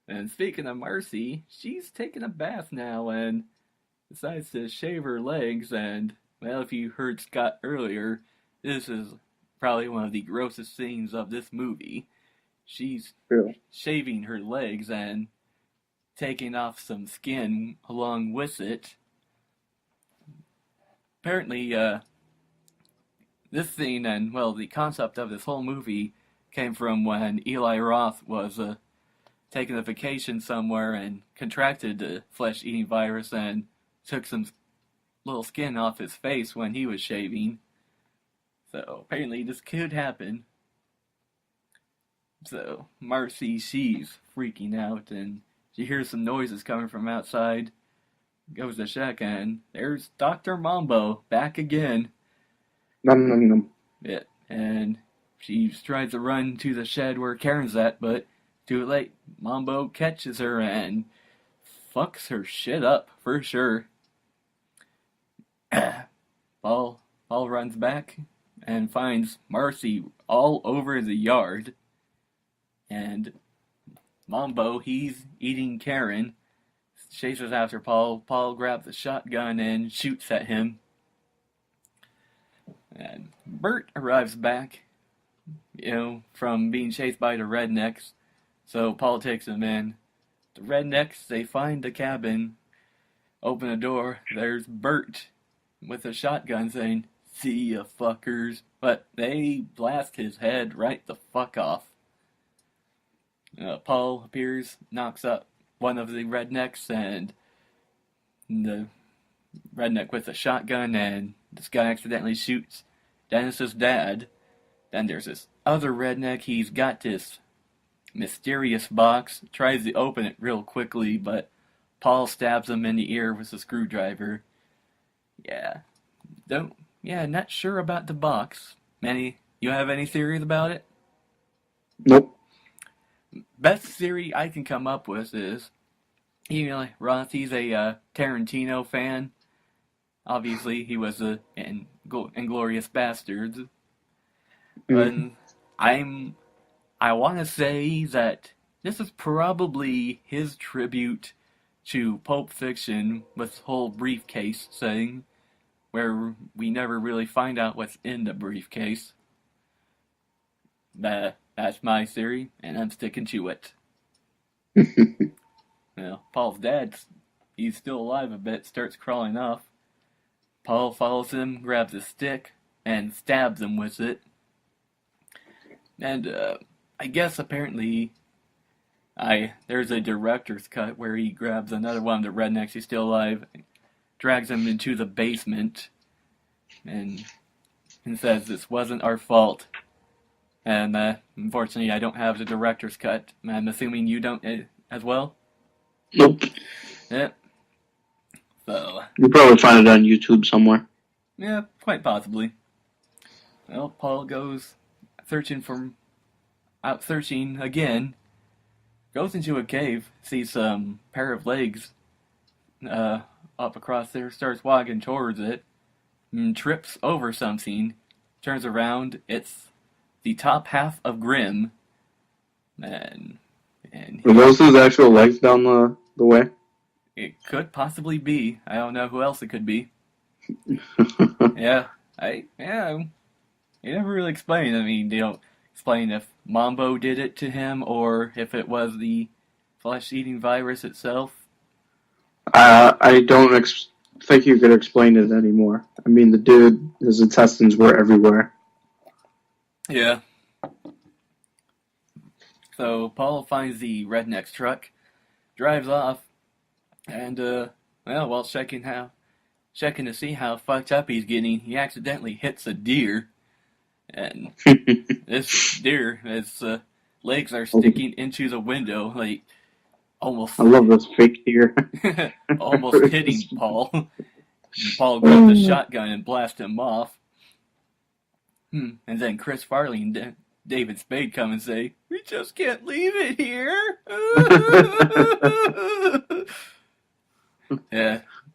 And speaking of Marcy, she's taking a bath now and decides to shave her legs. And, well, if you heard Scott earlier, this is probably one of the grossest scenes of this movie. She's shaving her legs and taking off some skin along with it. Apparently, this scene and, well, the concept of this whole movie came from when Eli Roth was taking a vacation somewhere and contracted the flesh-eating virus and took some little skin off his face when he was shaving. So, apparently this could happen. So, Marcy, she's freaking out, and she hears some noises coming from outside. Goes to check, and there's Dr. Mambo back again. Nom nom nom. Yeah, and she tries to run to the shed where Karen's at, but too late. Mambo catches her and fucks her shit up, for sure. Paul runs back and finds Marcy all over the yard. And Mambo, he's eating Karen, chases after Paul. Paul grabs a shotgun and shoots at him. And Bert arrives back, from being chased by the rednecks. So Paul takes him in. The rednecks, they find the cabin, open the door. There's Bert with a shotgun saying, "See ya, fuckers." But they blast his head right the fuck off. Paul appears, knocks up one of the rednecks, and the redneck with a shotgun, and this guy accidentally shoots Dennis's dad. Then there's this other redneck. He's got this mysterious box, tries to open it real quickly, but Paul stabs him in the ear with a screwdriver. Not sure about the box. Manny, you have any theories about it? Nope. Best theory I can come up with is, Roth, he's a Tarantino fan. Obviously, he was in Inglourious Bastards. But I want to say that this is probably his tribute to Pulp Fiction with the whole briefcase thing, where we never really find out what's in the briefcase. That's my theory, and I'm sticking to it. Paul's dad, he's still alive a bit, starts crawling off. Paul follows him, grabs a stick, and stabs him with it. And, I guess apparently, there's a director's cut where he grabs another one of the rednecks who's still alive, drags him into the basement, and says, "This wasn't our fault." And, unfortunately, I don't have the director's cut. I'm assuming you don't as well? Nope. Yeah. So. You'll probably find it on YouTube somewhere. Yeah, quite possibly. Well, Paul goes searching again, goes into a cave, sees some pair of legs up across there, starts walking towards it, and trips over something, turns around, it's the top half of Grimm, and Are those his actual legs down the way? It could possibly be. I don't know who else it could be. You never really explain. I mean, they don't explain if Mambo did it to him or if it was the flesh-eating virus itself. I don't think you could explain it anymore. I mean, the dude, his intestines were everywhere. Yeah. So Paul finds the redneck's truck, drives off, and while checking to see how fucked up he's getting, he accidentally hits a deer. And this deer, its legs are sticking into the window, like almost. I love this fake deer. Almost hitting Paul. Paul grabs a shotgun and blasts him off. And then Chris Farley and David Spade come and say, "We just can't leave it here."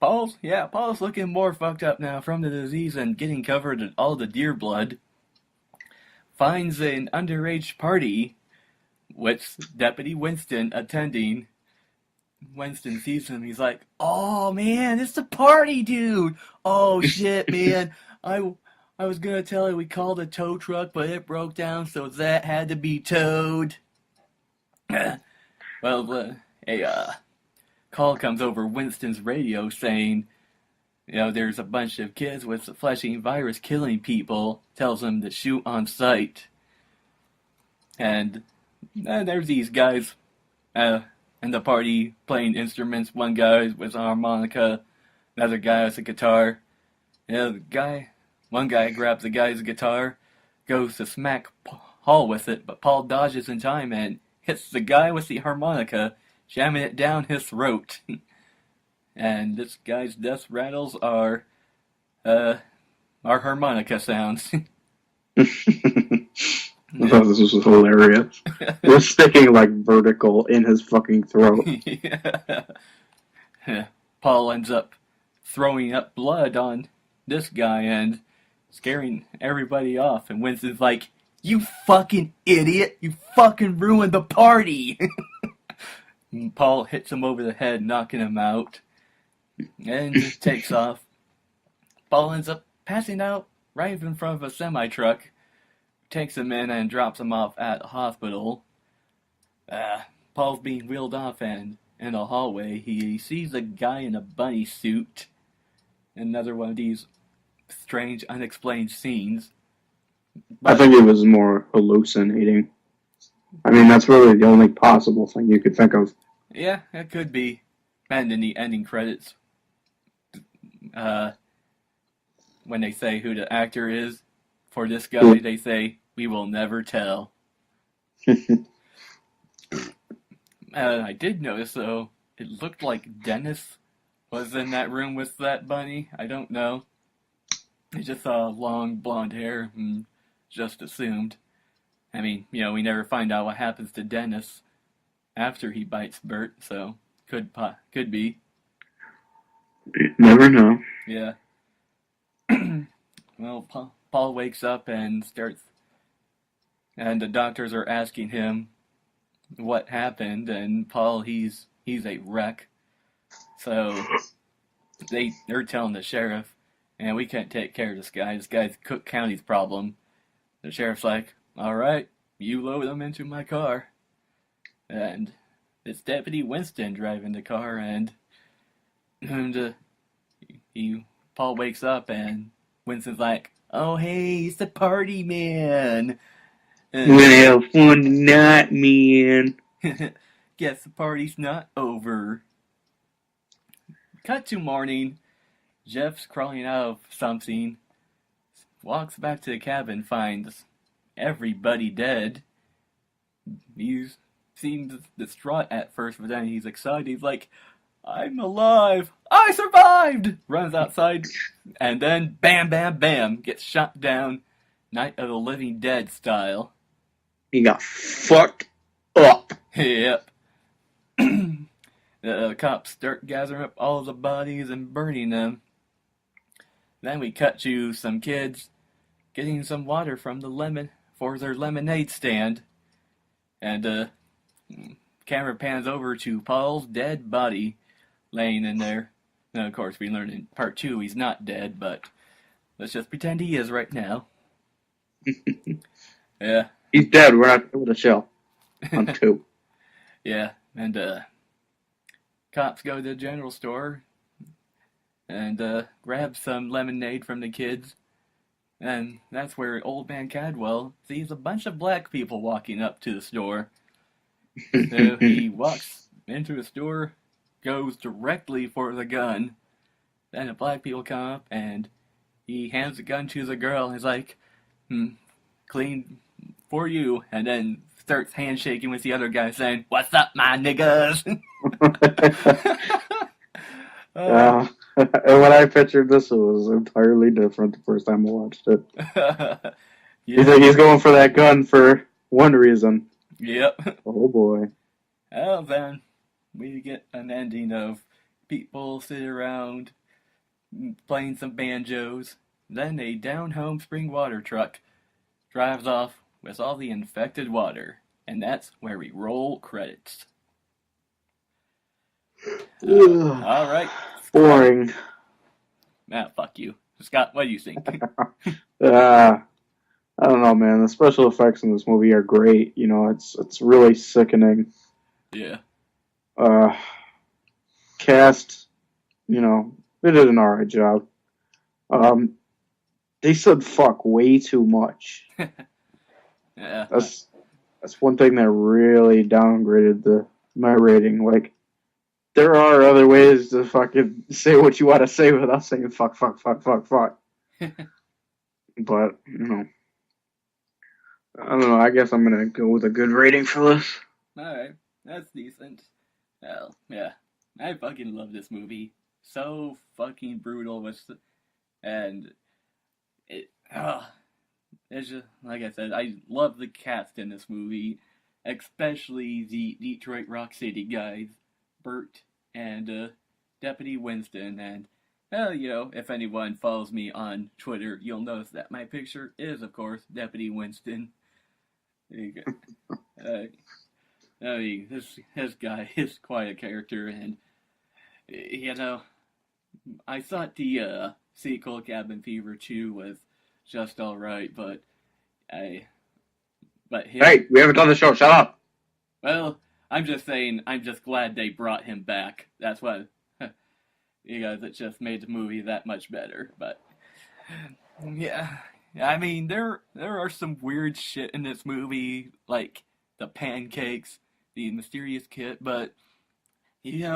Paul's looking more fucked up now from the disease and getting covered in all the deer blood. Finds an underage party with Deputy Winston attending. Winston sees him, he's like, "Oh man, it's the party dude! Oh shit, man, I was gonna tell you we called a tow truck, but it broke down, so that had to be towed." Well, a call comes over Winston's radio saying, there's a bunch of kids with the flesh-eating virus killing people, tells them to shoot on sight. And there's these guys in the party playing instruments. One guy with a harmonica, another guy with a guitar. One guy grabs the guy's guitar, goes to smack Paul with it, but Paul dodges in time and hits the guy with the harmonica, jamming it down his throat. And this guy's death rattles are harmonica sounds. I thought this was hilarious. We're sticking like vertical in his fucking throat. Yeah. Paul ends up throwing up blood on this guy and scaring everybody off. And Winston's like, "You fucking idiot! You fucking ruined the party!" And Paul hits him over the head, knocking him out, and just takes off. Paul ends up passing out right in front of a semi-truck, takes him in and drops him off at a hospital. Paul's being wheeled off, and in a hallway, he sees a guy in a bunny suit. Another one of these strange, unexplained scenes. I think it was more hallucinating. I mean, that's really the only possible thing you could think of. Yeah, it could be. And in the ending credits, when they say who the actor is for this guy, they say, "We will never tell." I did notice, though, it looked like Dennis was in that room with that bunny. I don't know. I just saw long blonde hair and just assumed. I mean, we never find out what happens to Dennis after he bites Bert, so could be. Never know. Yeah. Well, Paul wakes up and and the doctors are asking him what happened, and Paul, he's a wreck. So they're telling the sheriff, "And we can't take care of this guy. This guy's Cook County's problem." The sheriff's like, "All right, you load him into my car." And it's Deputy Winston driving the car, and Paul wakes up, and Winston's like, "Oh, hey, it's the party man. We're gonna have fun tonight, man." Guess the party's not over. Cut to morning. Jeff's crawling out of something. Walks back to the cabin, finds everybody dead. He seems distraught at first, but then he's excited. He's like, "I'm alive! I survived!" Runs outside, and then bam, bam, bam, gets shot down, Night of the Living Dead style. He got fucked up. Yep. The cops start gathering up all the bodies and burning them. Then we cut to some kids getting some water from for their lemonade stand. And camera pans over to Paul's dead body laying in there. Now, of course, we learned in part 2 he's not dead, but let's just pretend he is right now. Yeah. He's dead. We're not able to show. On 2. Yeah, and cops go to the general store and grab some lemonade from the kids. And that's where Old Man Cadwell sees a bunch of black people walking up to the store. So he walks into the store, goes directly for the gun. Then the black people come up and he hands the gun to the girl. He's like, "Clean for you," and then starts handshaking with the other guy saying, "What's up, my niggas?" And when I pictured this, it was entirely different the first time I watched it. Yeah. He's going for that gun for one reason. Yep. Oh boy. Well, then we get an ending of people sitting around playing some banjos. Then a down-home spring water truck drives off with all the infected water. And that's where we roll credits. All right. Boring. Fuck you. Scott, what do you think? I don't know, man. The special effects in this movie are great. It's really sickening. Yeah. Cast, they did an alright job. They said fuck way too much. Yeah. That's one thing that really downgraded my rating. Like, there are other ways to fucking say what you want to say without saying fuck. But, I don't know. I guess I'm going to go with a good rating for this. Alright. That's decent. Well, yeah. I fucking love this movie. So fucking brutal. And it's just, like I said, I love the cast in this movie. Especially the Detroit Rock City guys. Bert and Deputy Winston, and if anyone follows me on Twitter, you'll notice that my picture is, of course, Deputy Winston. There you go. This guy is quite a character, and I thought the sequel, Cabin Fever 2, was just alright, but Hey, we haven't done the show, shut up! Well, I'm just saying, I'm just glad they brought him back. That's what, it just made the movie that much better, but, yeah. I mean, there are some weird shit in this movie, like the pancakes, the mysterious kit, but, it's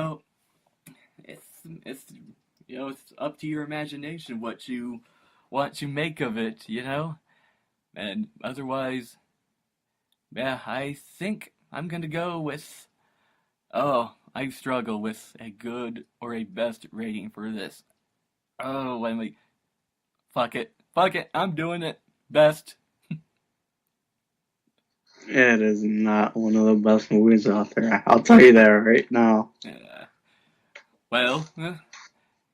up to your imagination what you want to make of it, And otherwise, I think I'm gonna go with, I struggle with a good or a best rating for this. Fuck it, I'm doing it. Best. It is not one of the best movies out there. I'll tell you that right now. Well,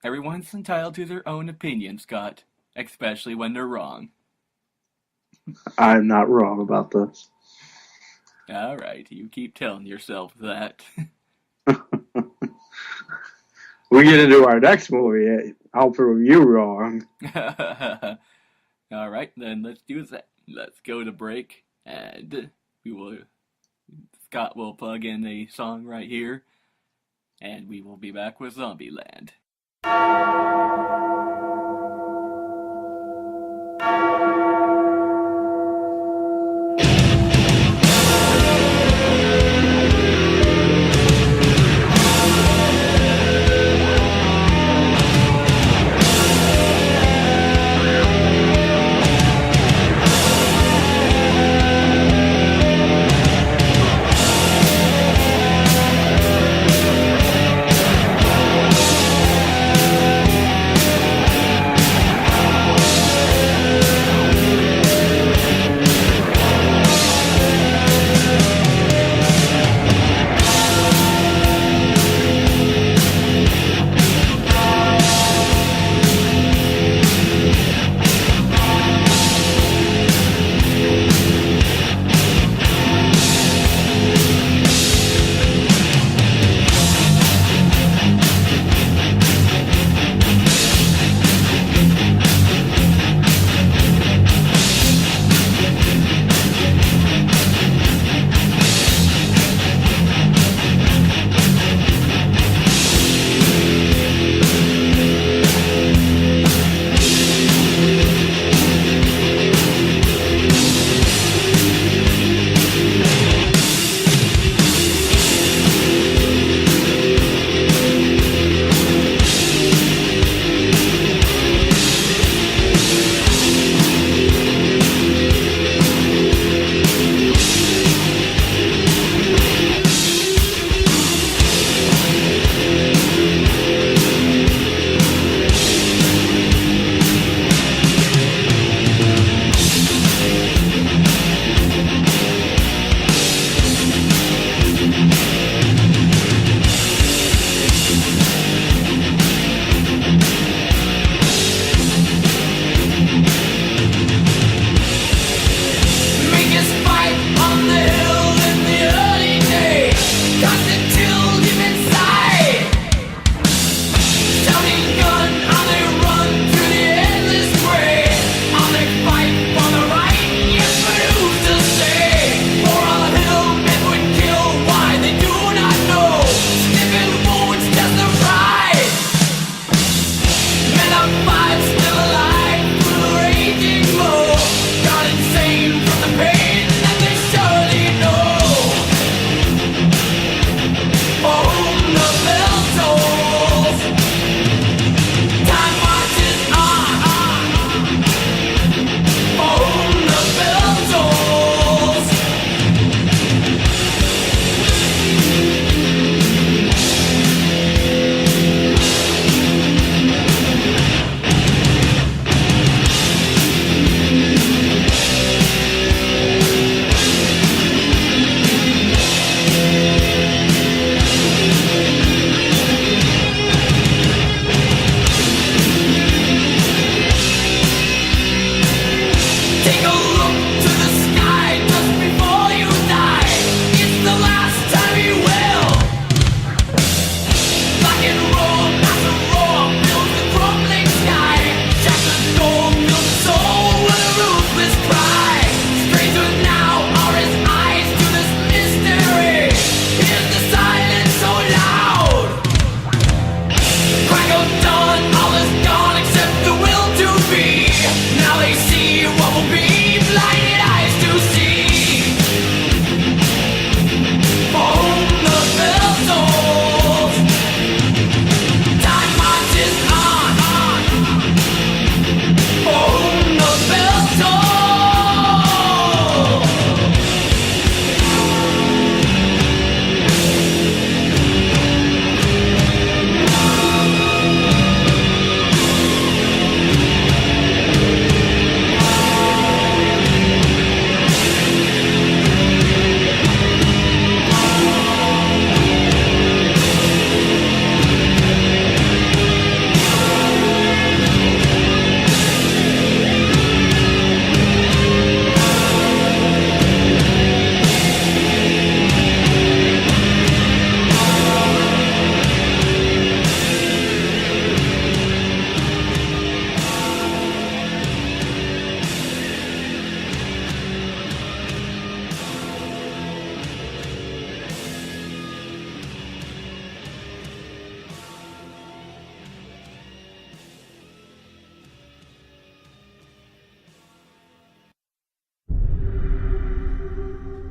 everyone's entitled to their own opinion, Scott. Especially when they're wrong. I'm not wrong about this. Alright, you keep telling yourself that. We get into our next movie, I'll prove you wrong. Alright, then let's do that. Let's go to break, and Scott will plug in a song right here, and we will be back with Zombieland.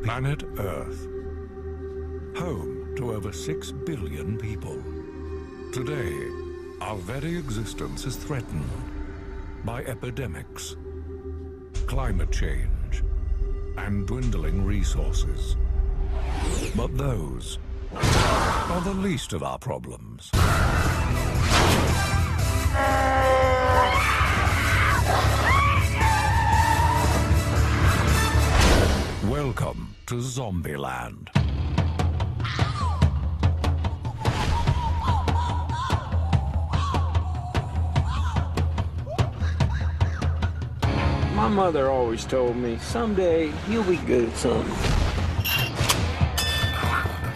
Planet Earth, home to over 6 billion people. Today, our very existence is threatened by epidemics, climate change, and dwindling resources. But those are the least of our problems. Welcome to Zombieland. My mother always told me, someday you'll be good at something.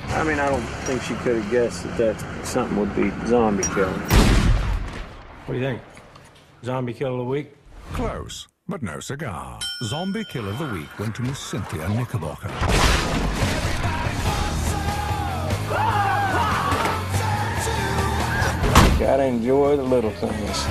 I mean, I don't think she could have guessed that something would be zombie killing. What do you think? Zombie kill of the week? Close, but no cigar. Zombie Kill of the Week went to Miss Cynthia Knickerbocker. Gotta enjoy the little things.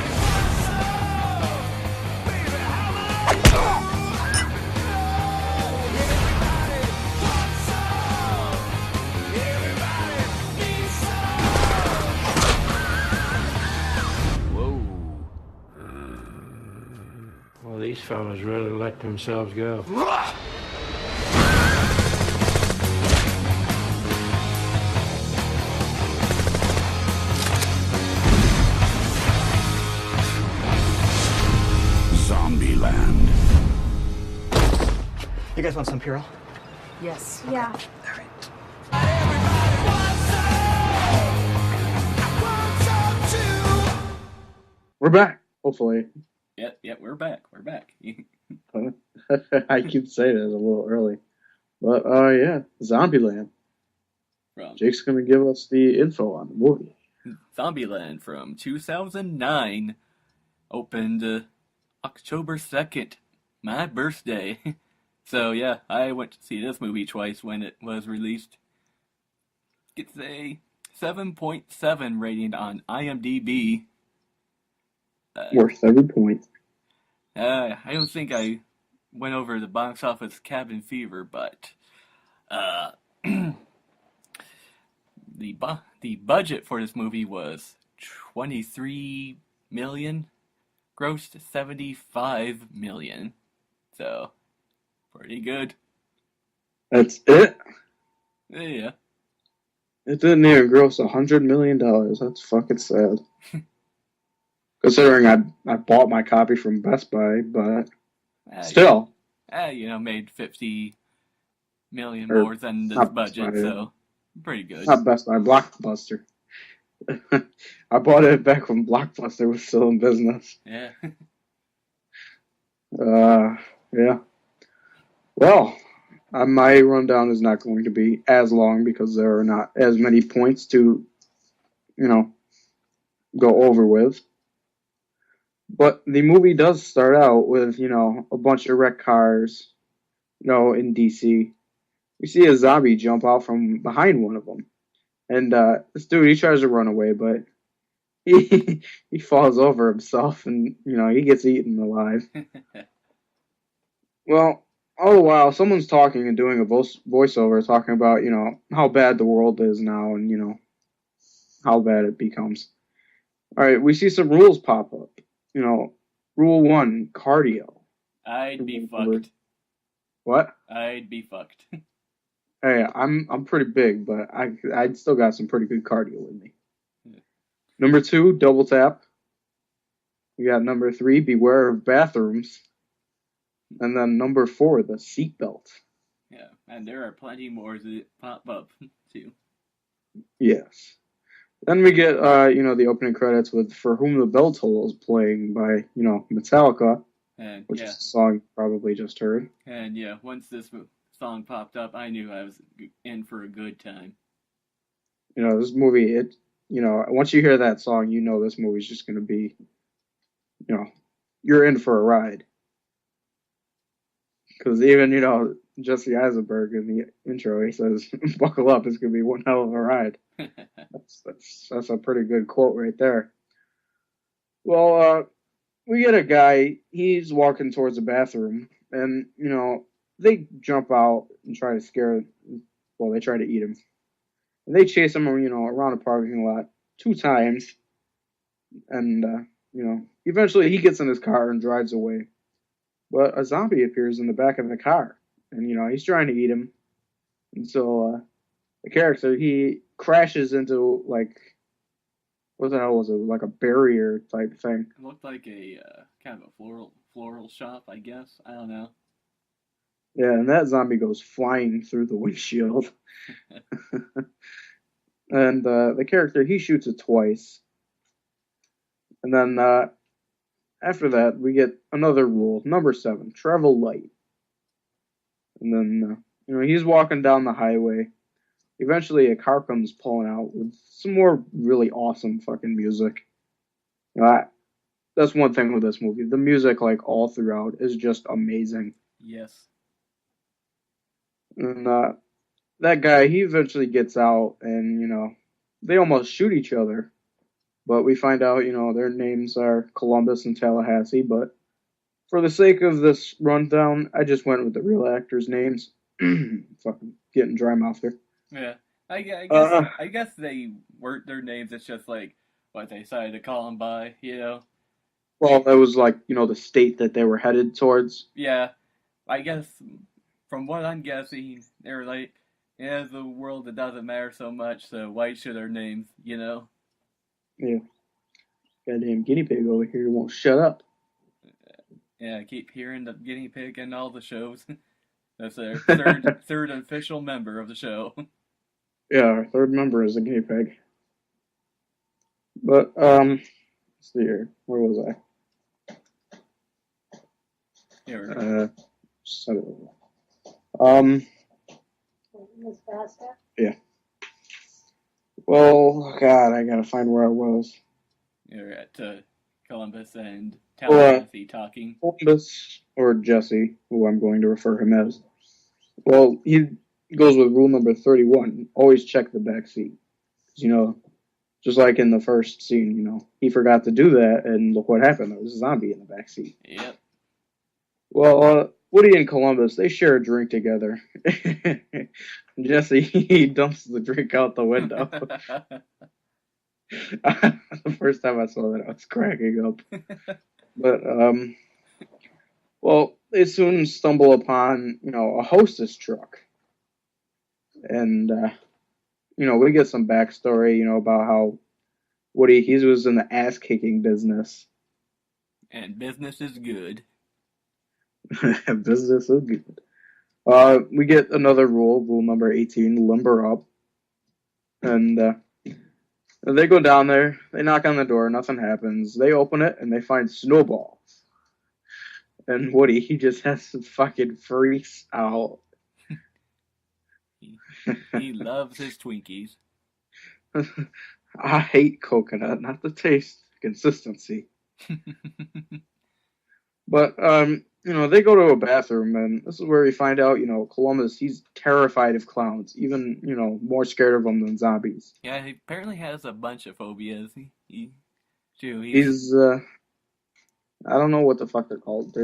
Well, these fellas really let themselves go. Zombieland. You guys want some Purell? Yes. Yeah. We're back, hopefully. Yep, we're back. We're back. I keep saying it a little early. But, yeah, Zombieland. Jake's going to give us the info on the movie. Zombieland from 2009 opened October 2nd, my birthday. So, yeah, I went to see this movie twice when it was released. It's a 7.7 rating on IMDb. Worth every point. I don't think I went over the box office cabin fever, but the budget for this movie was $23 million, grossed $75 million, so pretty good. That's it? Yeah. It didn't even gross $100 million. That's fucking sad. Considering I bought my copy from Best Buy, but still. Made $50 million more than this budget, so pretty good. Not Best Buy, Blockbuster. I bought it back when Blockbuster was still in business. Yeah. Yeah. Well, my rundown is not going to be as long because there are not as many points to, go over with. But the movie does start out with, a bunch of wrecked cars, in DC. We see a zombie jump out from behind one of them. And this dude, he tries to run away, but he falls over himself and, he gets eaten alive. Well, all the while, someone's talking and doing a voiceover talking about, how bad the world is now and, how bad it becomes. All right, we see some rules pop up. Rule 1, cardio. I'd be fucked. What? I'd be fucked. Hey, I'm pretty big, but I still got some pretty good cardio with me. Yeah. Number 2, double tap. We got number 3, beware of bathrooms. And then number 4, the seatbelt. Yeah, and there are plenty more that pop up, too. Yes. Then we get, the opening credits with For Whom the Bell Tolls playing by, Metallica, which is a song you probably just heard. And yeah, once this song popped up, I knew I was in for a good time. This movie, once you hear that song, this movie's just going to be, you're in for a ride. Because even, Jesse Eisenberg in the intro, he says, buckle up, it's going to be one hell of a ride. That's a pretty good quote right there. Well, we get a guy, he's walking towards the bathroom, and, they jump out and try to scare. Well, they try to eat him. And they chase him, around a parking lot 2 times, and eventually he gets in his car and drives away. But a zombie appears in the back of the car, and he's trying to eat him. And so the character, he crashes into like, what the hell was it? Like a barrier type thing. It looked like a kind of a floral shop, I guess. I don't know. Yeah, and that zombie goes flying through the windshield. And the character, he shoots it twice. And then after that, we get another rule, number 7, travel light. And then, he's walking down the highway. Eventually, a car comes pulling out with some more really awesome fucking music. That's one thing with this movie. The music, like, all throughout is just amazing. Yes. And that guy, he eventually gets out, and, they almost shoot each other. But we find out, their names are Columbus and Tallahassee. But for the sake of this rundown, I just went with the real actors' names. Fucking getting dry mouth here. Yeah. I guess they weren't their names. It's just like what they decided to call them by, Well, that was like, the state that they were headed towards. Yeah. I guess from what I'm guessing, they were like, yeah, the world, it doesn't matter so much, so why should our names, Yeah. Goddamn guinea pig over here won't shut up. Yeah, I keep hearing the guinea pig in all the shows. That's their third official member of the show. Yeah, our third member is a guinea pig. But, let's see here. Where was I? Here we go. Set it over. Yeah. Well, God, I gotta find where I was. You're at Columbus and Tallahassee talking. Columbus, or Jesse, who I'm going to refer him as. Well, he goes with rule number 31. Always check the back seat. Just like in the first scene, he forgot to do that, and look what happened. There was a zombie in the back seat. Yep. Well, Woody and Columbus, they share a drink together. Jesse, he dumps the drink out the window. The first time I saw that, I was cracking up. But, well, they soon stumble upon, a hostess truck. And, we get some backstory, about how Woody, he was in the ass-kicking business. And business is good. Business is good. We get another rule number 18, limber up. And they go down there, they knock on the door, nothing happens. They open it, and they find snowballs. And Woody, he just has to fucking freaks out. He loves his Twinkies. I hate coconut, not the taste, consistency. But, they go to a bathroom, and this is where we find out, Columbus, he's terrified of clowns, even, more scared of them than zombies. Yeah, he apparently has a bunch of phobias. He's I don't know what the fuck they're called.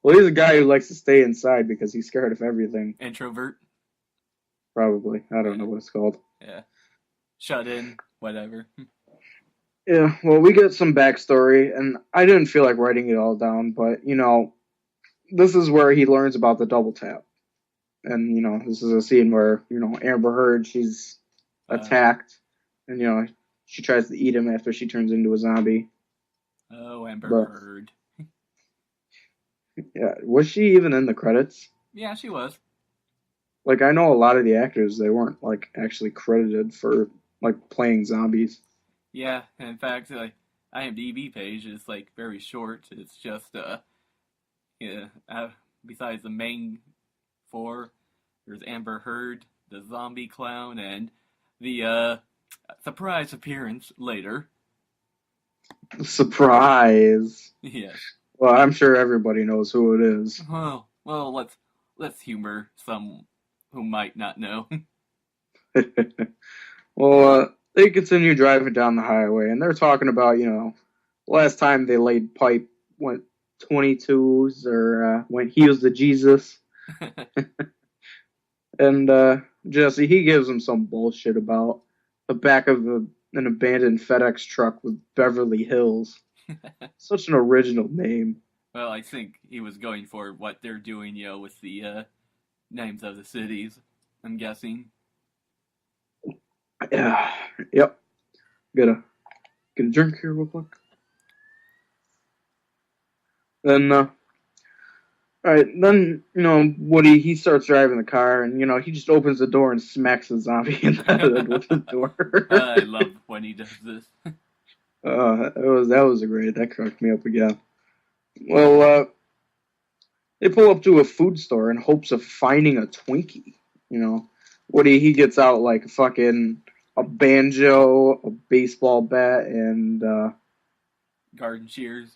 He's a guy who likes to stay inside because he's scared of everything. Introvert? Probably. I don't know what it's called. Yeah. Shut in, whatever. Yeah, well, we get some backstory, and I didn't feel like writing it all down, but, this is where he learns about the double tap. And, this is a scene where, Amber Heard, she's attacked, and, she tries to eat him after she turns into a zombie. Oh, Amber Heard. Yeah, was she even in the credits? Yeah, she was. Like, I know a lot of the actors, they weren't, like, actually credited for, like, playing zombies. Yeah, in fact, the IMDb page is, like, very short. It's just, besides the main 4, there's Amber Heard, the zombie clown, and the, surprise appearance later. Surprise! Yes. Well, I'm sure everybody knows who it is. Well, let's humor some who might not know. Well, they continue driving down the highway, and they're talking about, last time they laid pipe, went 22s, or went heels to Jesus. And Jesse, he gives him some bullshit about the back of an abandoned FedEx truck with Beverly Hills. Such an original name. Well, I think he was going for what they're doing, with the names of the cities, I'm guessing. Yeah. Yep. Get a drink here real quick. Then, alright, then, Woody, he starts driving the car, and, he just opens the door and smacks the zombie in the head with the door. I love when he does this. That cracked me up again. Well, they pull up to a food store in hopes of finding a Twinkie. Woody, he gets out like a banjo, a baseball bat, and garden shears.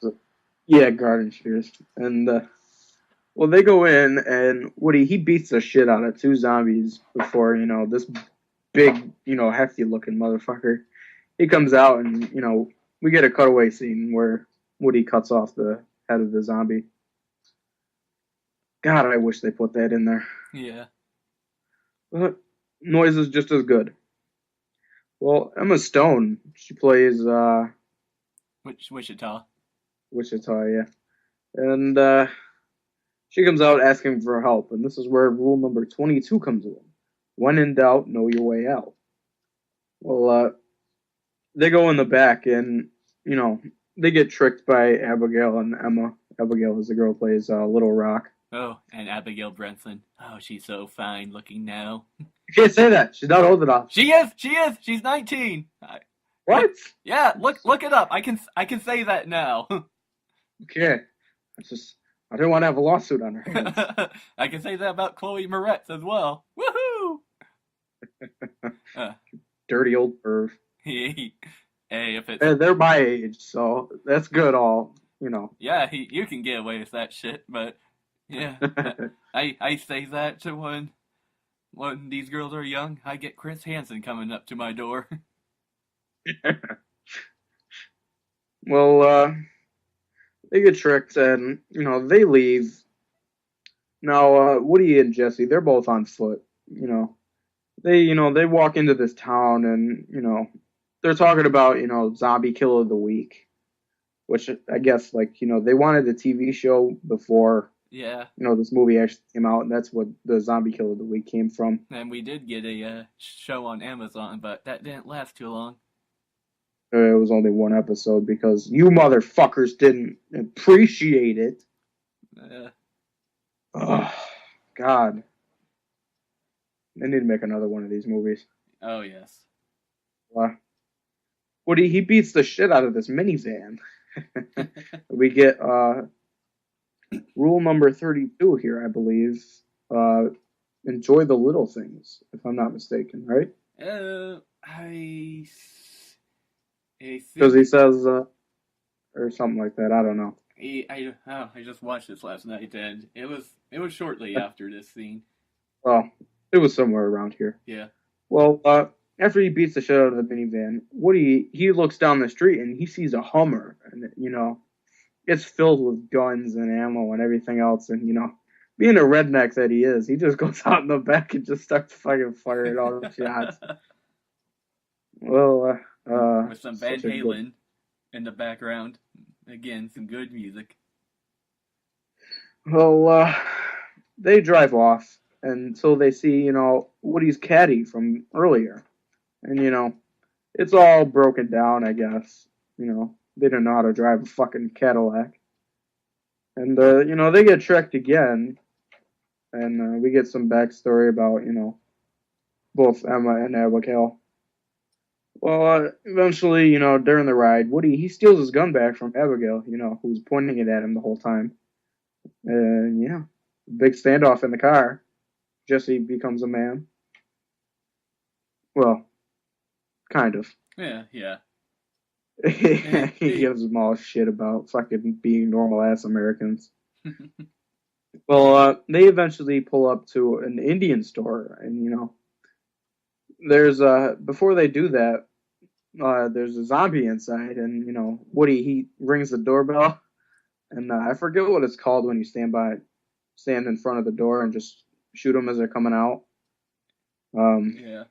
Yeah, garden shears. And they go in, and Woody, he beats the shit out of two zombies before this big hefty looking motherfucker. He comes out, and we get a cutaway scene where Woody cuts off the head of the zombie. God, I wish they put that in there. Yeah. But noise is just as good. Well, Emma Stone, she plays Wichita. Wichita, yeah. And she comes out asking for help, and this is where rule number 22 comes in. When in doubt, know your way out. Well, they go in the back, and, they get tricked by Abigail and Emma. Abigail is the girl who plays Little Rock. Oh, and Abigail Brenson. Oh, she's so fine looking now. You can't say that. She's not old enough. She is. She's 19. What? Yeah, look it up. I can say that now. Okay. I didn't want to have a lawsuit on her hands. I can say that about Chloe Moretz as well. Woohoo! Dirty old perv. Hey, if it's... They're my age, so that's good all, Yeah, you can get away with that shit, but... Yeah, I say that to when these girls are young. I get Chris Hansen coming up to my door. Well, they get tricked and, they leave. Now, Woody and Jesse, they're both on foot, They walk into this town and, they're talking about, Zombie Kill of the Week. Which I guess, they wanted a TV show before... Yeah. This movie actually came out, and that's what the Zombie Kill of the Week came from. And we did get a show on Amazon, but that didn't last too long. It was only one episode because you motherfuckers didn't appreciate it. Oh, God. They need to make another one of these movies. Oh, yes. Woody, he beats the shit out of this minivan. We get... rule number 32 here, I believe. Enjoy the little things, if I'm not mistaken, right? I Because he says, or something like that. I don't know. I just watched this last night, and it was shortly after this scene. Oh, it was somewhere around here. Yeah. Well, after he beats the shit out of the minivan, Woody, he looks down the street and he sees a Hummer, and it's filled with guns and ammo and everything else, and being a redneck that he is, he just goes out in the back and just starts fucking firing all the shots. Well, with some Van Halen in the background. Again, some good music. Well, they drive off until they see, Woody's caddy from earlier, and it's all broken down, I guess. They don't know how to drive a fucking Cadillac. And, they get tricked again. And we get some backstory about, both Emma and Abigail. Well, eventually, during the ride, Woody, he steals his gun back from Abigail, who's pointing it at him the whole time. And, yeah, big standoff in the car. Jesse becomes a man. Well, kind of. Yeah. He gives them all shit about fucking being normal-ass Americans. Well, they eventually pull up to an Indian store, and, there's, before they do that, there's a zombie inside, and, Woody, he rings the doorbell, and I forget what it's called when you stand stand in front of the door and just shoot them as they're coming out. Yeah.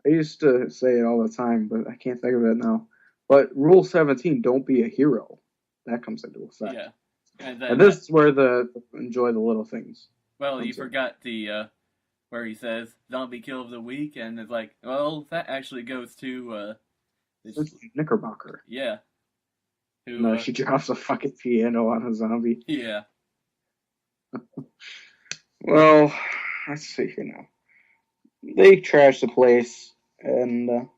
I used to say it all the time, but I can't think of it now. But Rule 17, don't be a hero. That comes into effect. Yeah. And this is where the enjoy the little things. Well, you forgot the where he says zombie kill of the week, and it's like, well, that actually goes to This Knickerbocker. Yeah. Who, No, she drops a fucking piano on a zombie. Yeah. Well, let's see here now. They trash the place, and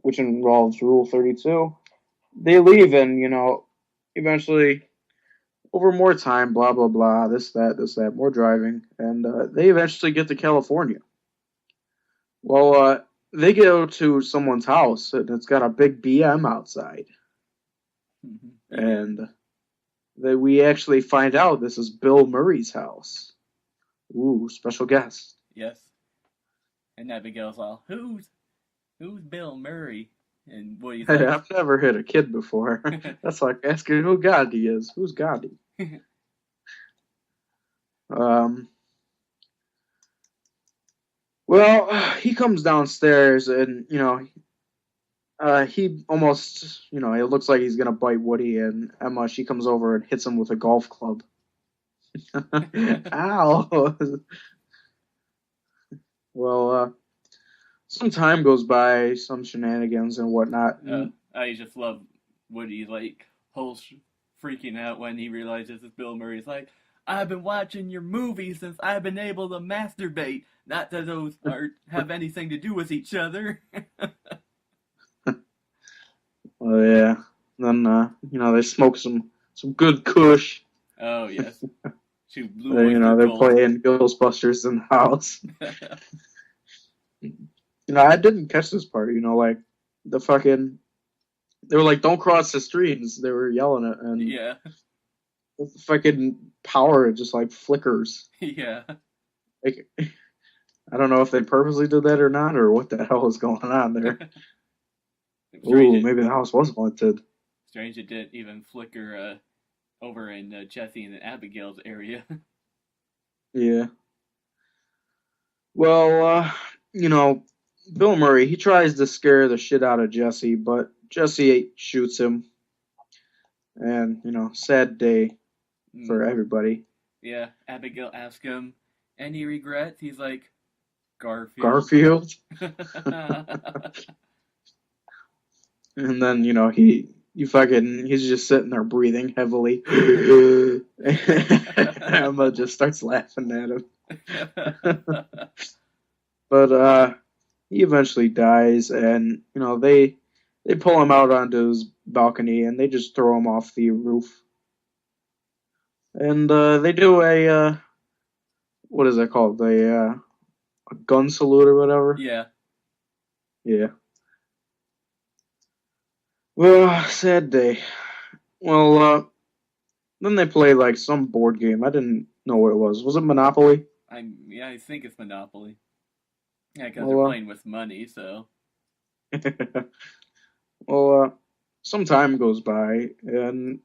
which involves Rule 32. They leave, and eventually, over more time, blah blah blah, this that, more driving, and they eventually get to California. Well, they go to someone's house, and it's got a big BM outside, and we actually find out this is Bill Murray's house. Ooh, special guest. Yes. And Abigail's all, who's Bill Murray? And what do you think? Hey, I've never hit a kid before. That's like asking who Gandhi is. Who's Gandhi? Well, he comes downstairs and, he almost, it looks like he's going to bite Woody, and Emma, she comes over and hits him with a golf club. Ow! Well, some time goes by, some shenanigans and whatnot. I just love Woody, like, whole freaking out when he realizes it's Bill Murray. He's like, I've been watching your movies since I've been able to masturbate. Not that those have anything to do with each other. Oh, yeah. Then, they smoke some good kush. Oh, yes. She blew they're playing Ghostbusters in the house. I didn't catch this part, like, the fucking... They were like, don't cross the streets. They were yelling it, and... Yeah. The fucking power just, like, flickers. Yeah. Like, I don't know if they purposely did that or not, or what the hell is going on there. Ooh, maybe the house was haunted. Strange it didn't even flicker over in Jesse and Abigail's area. Yeah. Well, Bill Murray, he tries to scare the shit out of Jesse, but Jesse shoots him. And, sad day for everybody. Yeah, Abigail asks him, any regrets? He's like, Garfield. Garfield? And then, he's just sitting there breathing heavily. Emma just starts laughing at him. But he eventually dies, and, they pull him out onto his balcony, and they just throw him off the roof. And they do a, what is that called? A gun salute or whatever? Yeah. Yeah. Well, sad day. Well, then they play, like, some board game. I didn't know what it was. Was it Monopoly? I think it's Monopoly. Yeah, because they're playing with money, so... Well, some time goes by, and,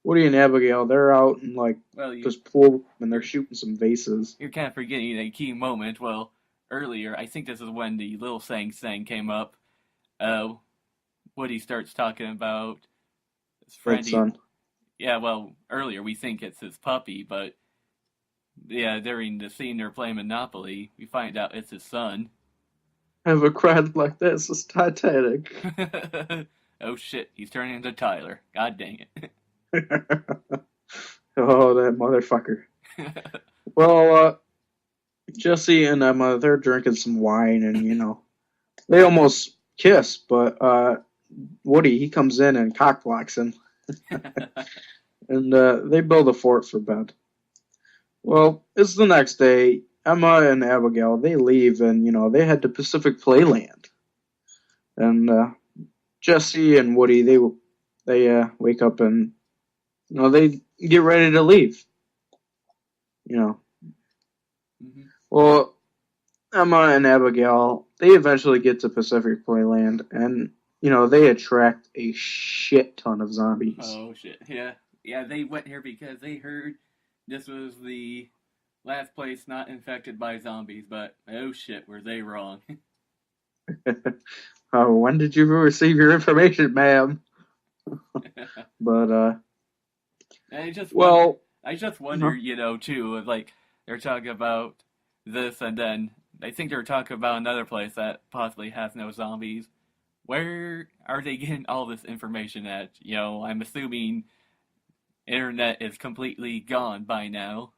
Woody and Abigail, they're out in, like, this pool, and they're shooting some vases. You're kind of forgetting a key moment. Well, earlier, I think this is when the Little Sang came up. Woody starts talking about his friend. Son. Yeah, well, earlier we think it's his puppy, but yeah, during the scene they're playing Monopoly, we find out it's his son. Ever cried like this? It's Titanic. Oh shit, he's turning into Tyler. God dang it. Oh, that motherfucker. Well, Jesse and Emma, they're drinking some wine, and, they almost kiss, but Woody, he comes in and cockblocks him. And they build a fort for bed. Well, it's the next day. Emma and Abigail, they leave, and, they head to Pacific Playland. And Jesse and Woody, they wake up and, they get ready to leave. Mm-hmm. Well, Emma and Abigail, they eventually get to Pacific Playland, and, they attract a shit ton of zombies. Oh, shit, yeah. they went here because they heard this was the last place not infected by zombies, but oh shit, were they wrong. When did you receive your information, ma'am? But, I just wonder, uh-huh. too, like, they're talking about this, and then I think they're talking about another place that possibly has no zombies. Where are they getting all this information at? I'm assuming internet is completely gone by now.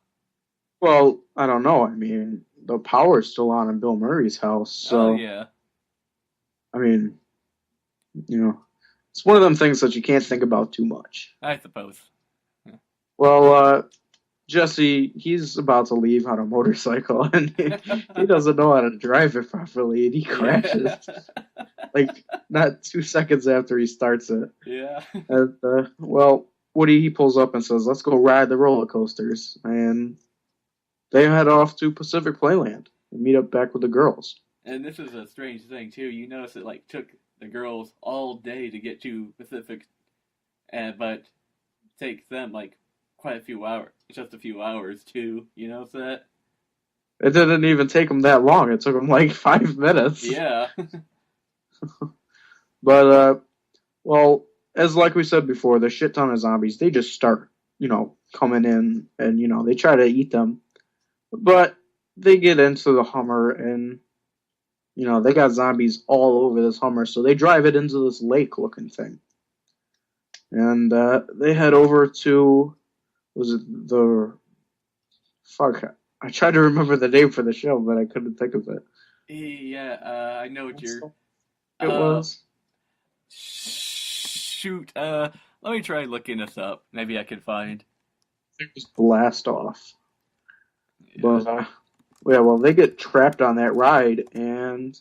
Well, I don't know. I mean, the power's still on in Bill Murray's house, so... Oh, yeah. I mean, it's one of them things that you can't think about too much. I suppose. Well, Jesse, he's about to leave on a motorcycle, and he doesn't know how to drive it properly, and he crashes. Like, not 2 seconds after he starts it. Yeah. And, Woody, he pulls up and says, let's go ride the roller coasters. And they head off to Pacific Playland and meet up back with the girls. And this is a strange thing, too. You notice it, took the girls all day to get to Pacific, but takes them, quite a few hours, just a few hours, too. You notice that? It didn't even take them that long. It took them, 5 minutes. Yeah. But, as like we said before, the shit ton of zombies, they just start, coming in, and, they try to eat them. But they get into the Hummer, and, they got zombies all over this Hummer, so they drive it into this lake-looking thing. And they head over to, was it the... Fuck, I tried to remember the name for the show, but I couldn't think of it. Yeah, I know what you're... It was... Shoot, let me try looking this up. Maybe I can find. It was Blast Off. Yeah. But, they get trapped on that ride, and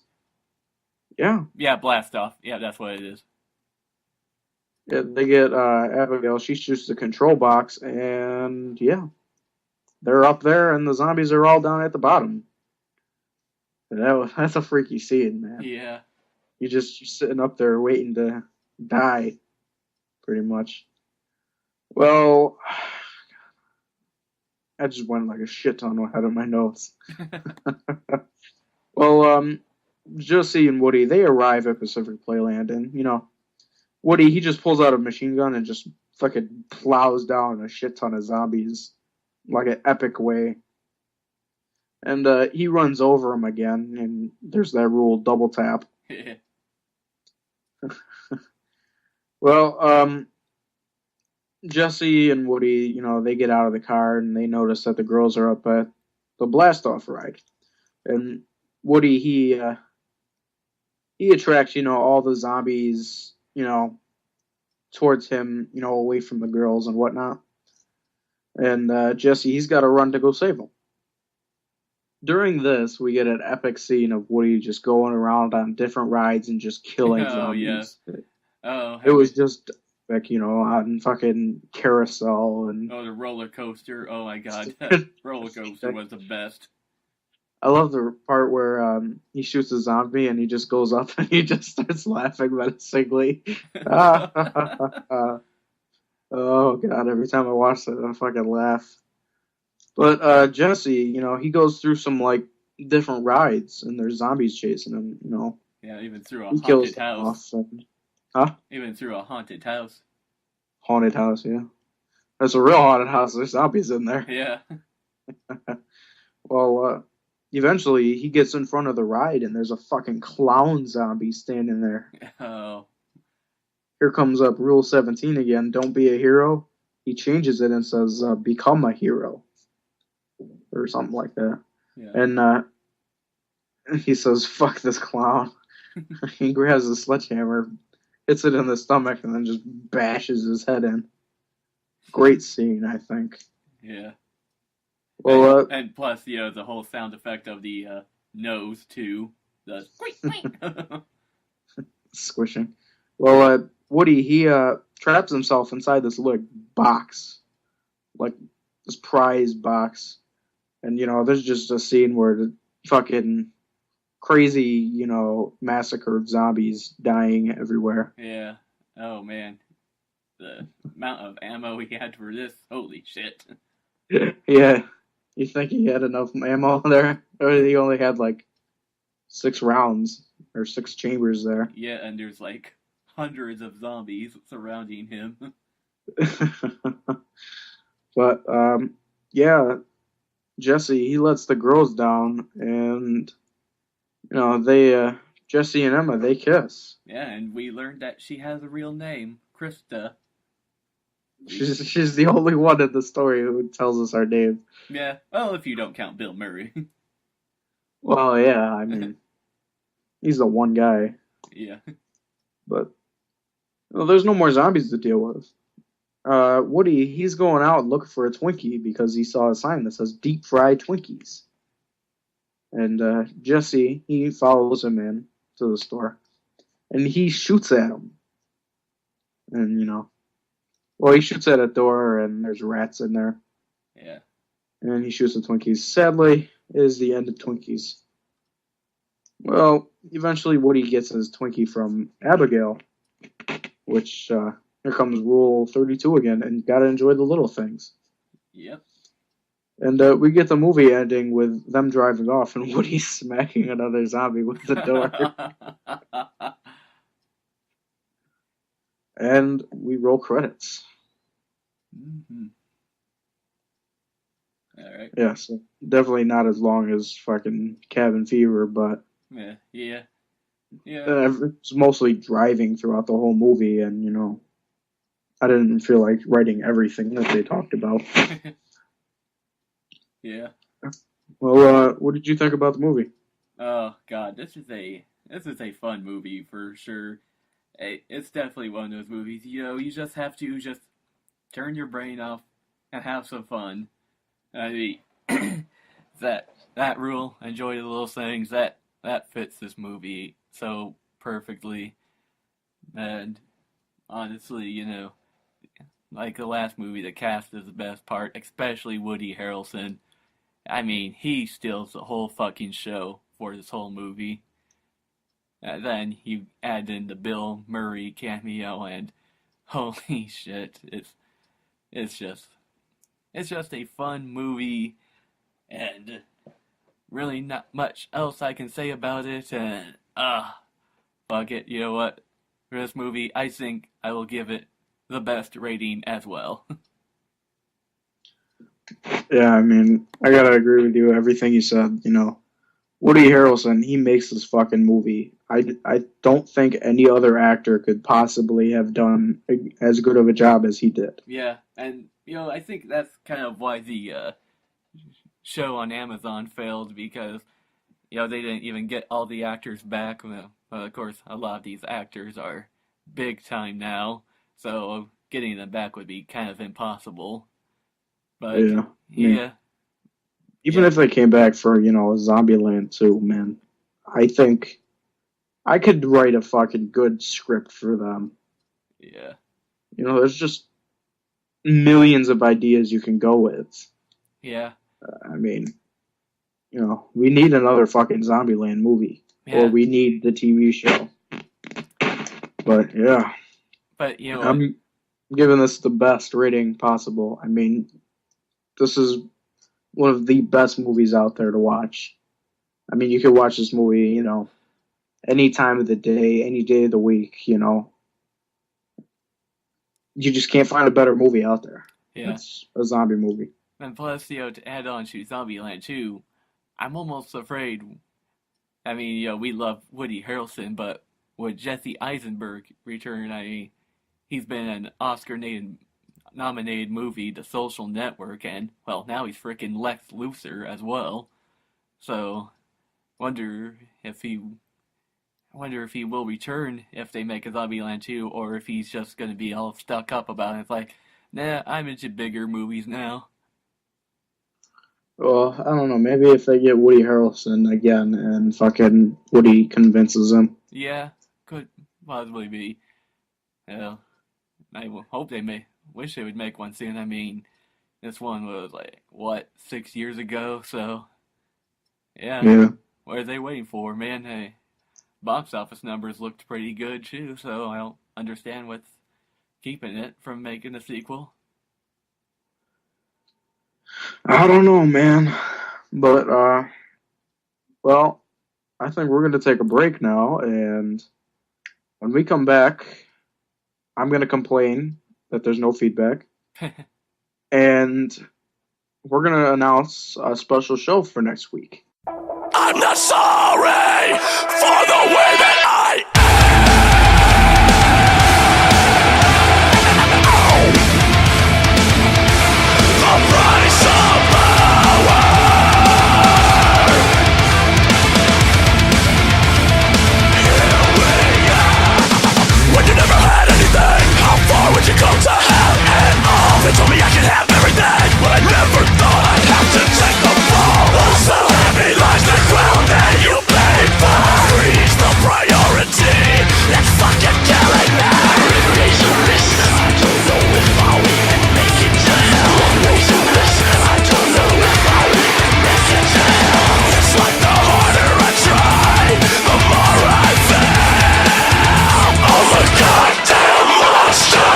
yeah. Yeah, Blast Off. Yeah, that's what it is. Yeah, they get Abigail. She shoots the control box, and yeah, they're up there, and the zombies are all down at the bottom. And that's a freaky scene, man. Yeah. You're sitting up there waiting to die, pretty much. Well, I just went a shit ton ahead of my notes. Well, Josie and Woody, they arrive at Pacific Playland, and, Woody, he just pulls out a machine gun and just fucking plows down a shit ton of zombies, like an epic way. And he runs over them again, and there's that rule, double tap. Well, Jesse and Woody, they get out of the car and they notice that the girls are up at the blast-off ride. And Woody, he attracts, all the zombies, towards him, away from the girls and whatnot. And Jesse, he's got to run to go save them. During this, we get an epic scene of Woody just going around on different rides and just killing zombies. Yeah. Oh, it was just on fucking carousel and... Oh, the roller coaster. Oh my god, that roller coaster was the best. I love the part where he shoots a zombie and he just goes up and he just starts laughing menacingly. Oh god, every time I watch that, I fucking laugh. But Jesse, he goes through some different rides and there's zombies chasing him, Yeah, even through a haunted house. Huh? Even through a haunted house. Haunted house, yeah. There's a real haunted house. There's zombies in there. Yeah. Well, eventually he gets in front of the ride and there's a fucking clown zombie standing there. Oh. Here comes up Rule 17 again. Don't be a hero. He changes it and says, become a hero. Or something like that. Yeah. And he says, fuck this clown. He grabs a sledgehammer, hits it in the stomach, and then just bashes his head in. Great scene, I think. Yeah. Well, and plus, the whole sound effect of the nose, too. The squeak. Squishing. Well, Woody, he traps himself inside this box. This prize box. And, there's just a scene where the fucking crazy, massacred zombies dying everywhere. Yeah. Oh, man. the amount of ammo he had for this, holy shit. Yeah. You think he had enough ammo there? Or he only had like 6 rounds or 6 chambers there. Yeah, and there's like hundreds of zombies surrounding him. But yeah, Jesse, he lets the girls down, and they Jesse and Emma, they kiss. Yeah, and we learned that she has a real name, Krista. She's the only one in the story who tells us our name. Yeah, well, if you don't count Bill Murray. Well, yeah, I mean, he's the one guy. Yeah. But there's no more zombies to deal with. Woody, he's going out looking for a Twinkie because he saw a sign that says deep fried Twinkies. And Jesse, he follows him in to the store. And he shoots at him. And, he shoots at a door and there's rats in there. Yeah. And he shoots the Twinkies. Sadly, it is the end of Twinkies. Well, eventually Woody gets his Twinkie from Abigail, which, here comes Rule 32 again, and you gotta enjoy the little things. Yep. And we get the movie ending with them driving off and Woody smacking another zombie with the door. And we roll credits. Mm-hmm. Alright. Yeah, so definitely not as long as fucking Cabin Fever, but Yeah. it's mostly driving throughout the whole movie, and, I didn't feel like writing everything that they talked about. Yeah. Well, what did you think about the movie? Oh god, this is a fun movie for sure. It's definitely one of those movies, you just have to just turn your brain off and have some fun. I mean, that rule, enjoy the little things, that fits this movie so perfectly. And honestly, like the last movie, the cast is the best part, especially Woody Harrelson. I mean, he steals the whole fucking show for this whole movie. And then you add in the Bill Murray cameo, and holy shit, it's just a fun movie, and really not much else I can say about it. And fuck it, you know what? For this movie, I think I will give it the best rating as well. Yeah, I mean, I gotta agree with you. Everything you said, Woody Harrelson, he makes this fucking movie. I don't think any other actor could possibly have done as good of a job as he did. Yeah, and I think that's kind of why the show on Amazon failed, because they didn't even get all the actors back. Well, of course, a lot of these actors are big time now, so getting them back would be kind of impossible. But yeah. Even if they came back for, Zombieland 2, man, I think I could write a fucking good script for them. Yeah. There's just millions of ideas you can go with. Yeah. I mean, we need another fucking Zombieland movie. Yeah. Or we need the TV show. But, yeah. But, I'm giving this the best rating possible. I mean, this is one of the best movies out there to watch. I mean, you could watch this movie, any time of the day, any day of the week, You just can't find a better movie out there. Yeah. It's a zombie movie. And plus, to add on to Zombieland 2, I'm almost afraid. I mean, we love Woody Harrelson, but would Jesse Eisenberg return? I mean, he's been an Oscar-nominated movie, The Social Network, and, well, now he's frickin' Lex Luthor as well. So, wonder if he will return if they make a Zombieland 2, or if he's just gonna be all stuck up about it. It's like, nah, I'm into bigger movies now. Well, I don't know. Maybe if they get Woody Harrelson again and fucking Woody convinces him. Yeah, could possibly be. Well, I hope wish they would make one soon. I mean, this one was 6 years ago, so yeah. What are they waiting for, man? Hey, box office numbers looked pretty good too, so I don't understand what's keeping it from making a sequel? I don't know, man. But, well, I think we're going to take a break now, and when we come back, I'm going to complain that there's no feedback, and we're going to announce a special show for next week. I'm not sorry for the way that I am. The price of power. Here we are. When you never had anything, how far would you go to have it all? They told me I could have everything, but I never thought I'd have to take the fall. So heavy lies the crown that you pay for. Freeze the priority. That's fucking killing me. Raise your wrist. I don't know if I'll even make it to hell. Raise your wrist. I don't know if I'll even make it to hell. It's like the harder I try, the more I fail. I'm a goddamn monster.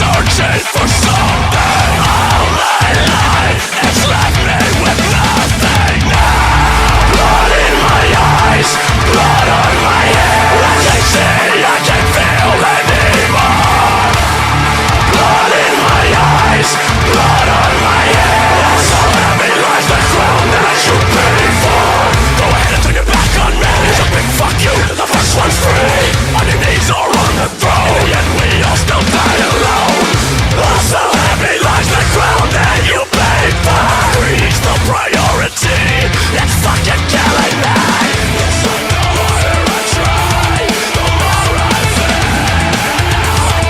Searching for something all my life. It's left me with nothing now. Blood in my eyes, blood on my hands. I can't see, I can't feel anymore. Blood in my eyes, blood on my hands. So heavy lies the crown that you pay for. Go ahead and turn your back on me. It's a big fuck you, the first one's free. On your knees or on the throne. In the end we all still die alone. So heavy lies the crown that you pay for. Reach the priority. It's fucking killing me. It's like the harder I try, the more I fail.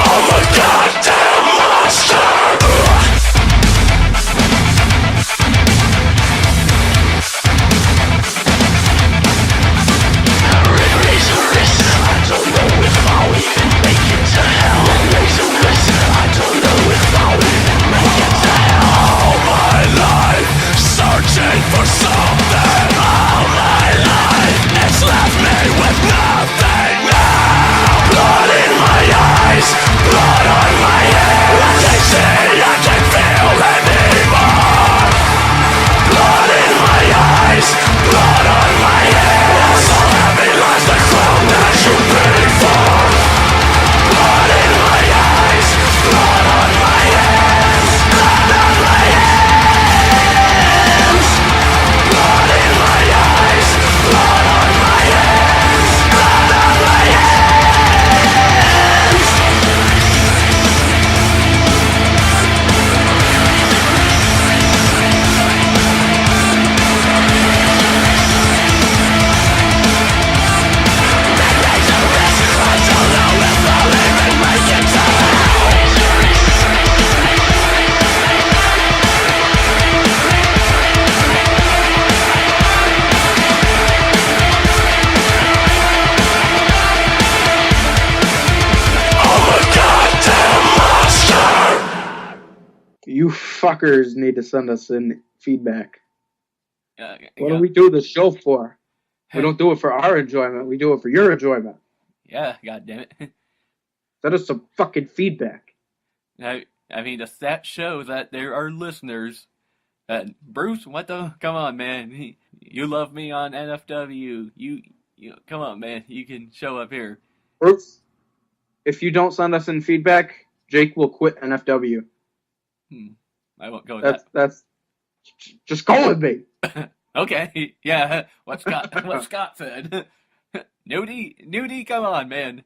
I'm a goddamn monster. Raise your wrist. I don't know if I'll even make it to hell. Raise your wrist. I don't know if I'll even make it to hell. All my life, searching for something. All my life, it's left me with nothing now. Blood in my eyes, blood on my hands. I can't see, I can't feel anymore. Blood in my eyes, blood on my hands. So heavy lies the crown that you pay for. Blood in my eyes, blood on my hands. Blood on my hands. Blood in my eyes, blood on my hands. Blood on my hands. You fuckers need to send us in feedback. What do Yeah. we do the show for? We don't do it for our enjoyment. We do it for your enjoyment. Yeah, goddammit. Send us some fucking feedback. I mean, the stats show that there are listeners. Bruce, what the? Come on, man. You love me on NFW. You come on, man. You can show up here. Bruce, if you don't send us in feedback, Jake will quit NFW. I won't go with That's just go with me. that. Okay, yeah. What Scott said. Nudie, come on, man.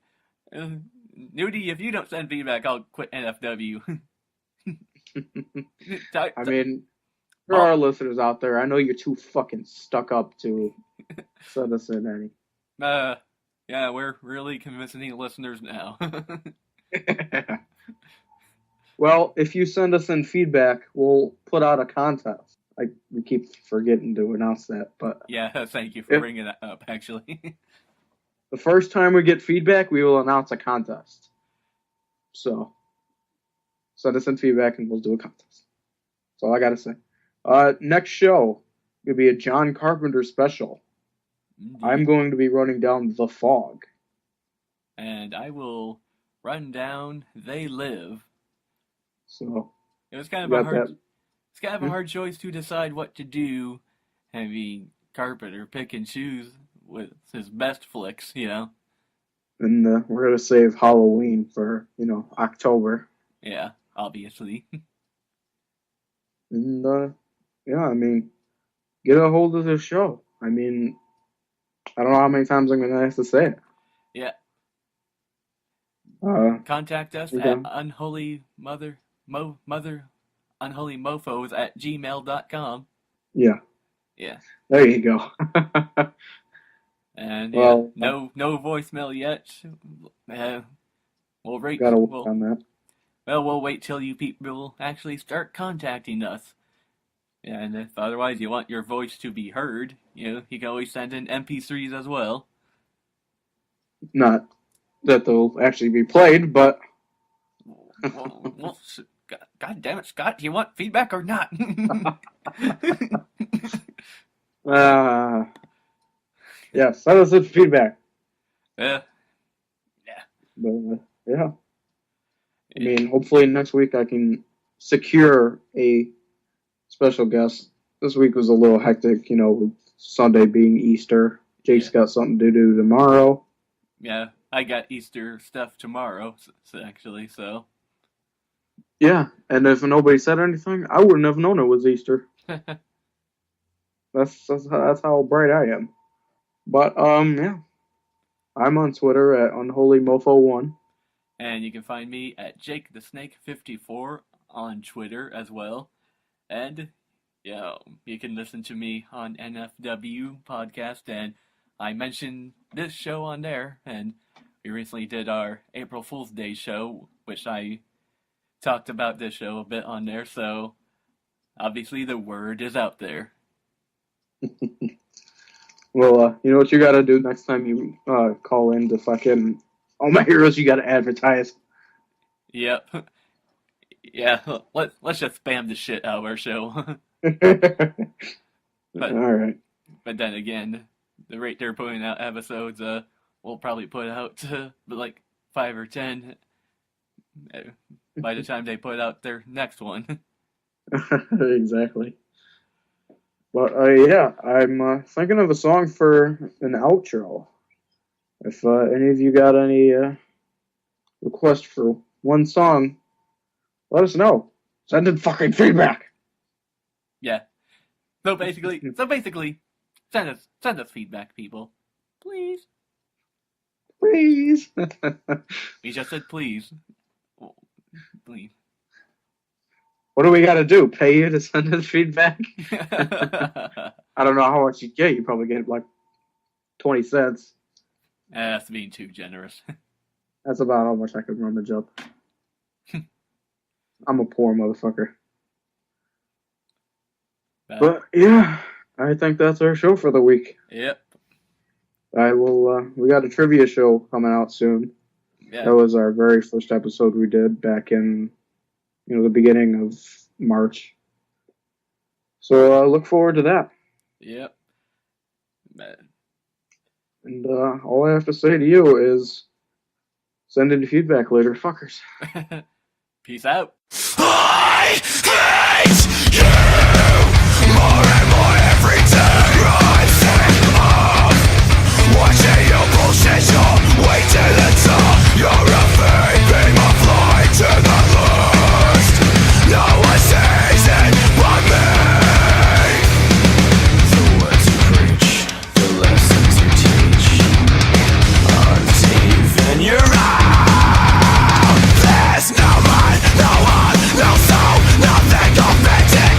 Nudie, if you don't send feedback, I'll quit NFW. I mean, there are listeners out there. I know you're too fucking stuck up to send us in any. Yeah, we're really convincing listeners now. Well, if you send us in feedback, we'll put out a contest. We keep forgetting to announce that, but Yeah, thank you for bringing that up, actually. the first time we get feedback, we will announce a contest. So, send us in feedback and we'll do a contest. That's all I gotta say. Next show will be a John Carpenter special. Indeed. I'm going to be running down The Fog. And I will run down They Live. So it was kind of you a got hard. that. It's kind of a hard choice to decide what to do. Having Carpenter pick and choose with his best flicks, you know. And we're going to save Halloween for, October. Yeah, obviously. And, yeah, I mean, get a hold of this show. I mean, I don't know how many times I'm going to have to say it. Yeah. Contact us okay. at unholymofos@gmail.com. Yeah. Yeah. There you go. And well, no voicemail yet. We'll wait. Gotta work on that. Well, we'll wait till you people actually start contacting us. And if otherwise you want your voice to be heard, you can always send in MP3s as well. Not that they'll actually be played, but... well, God damn it, Scott, do you want feedback or not? Yeah, send us some feedback. Yeah. But, yeah. I mean, hopefully next week I can secure a special guest. This week was a little hectic, with Sunday being Easter. Jake's got something to do tomorrow. Yeah, I got Easter stuff tomorrow, actually, so. Yeah, and if nobody said anything, I wouldn't have known it was Easter. That's how bright I am. But, yeah. I'm on Twitter at Unholy Mofo1. And you can find me at JakeTheSnake54 on Twitter as well. And, you can listen to me on NFW podcast, and I mentioned this show on there, and we recently did our April Fool's Day show, which I talked about this show a bit on there, so obviously the word is out there. Well, you know what you gotta do next time you call in to fucking All My Heroes, you gotta advertise. Yep. Yeah, let's just spam the shit out of our show. Alright. But then again, the rate they're putting out episodes, we'll probably put out like 5 or 10 by the time they put out their next one. Exactly. But, yeah, I'm thinking of a song for an outro. If any of you got any requests for one song, let us know. Send in fucking feedback. Yeah. So basically, send us feedback, people. Please. Please. We just said please. Please. What do we got to do? Pay you to send us feedback? I don't know how much you get. You probably get like 20 cents. That's being too generous. That's about how much I could rummage up. I'm a poor motherfucker. But yeah, I think that's our show for the week. Yep. We got a trivia show coming out soon. Yeah. That was our very first episode we did back in, the beginning of March. So look forward to that. Yep. Man. And all I have to say to you is send in feedback later, fuckers. Peace out. I hate you more and more every day. I'm sick of watching your bullshit your way to the top. You're a fake beam of light to the lust. No one sees it but me. The words you preach, the lessons you teach aren't even your own. There's no mind, no one, no soul, nothing authentic.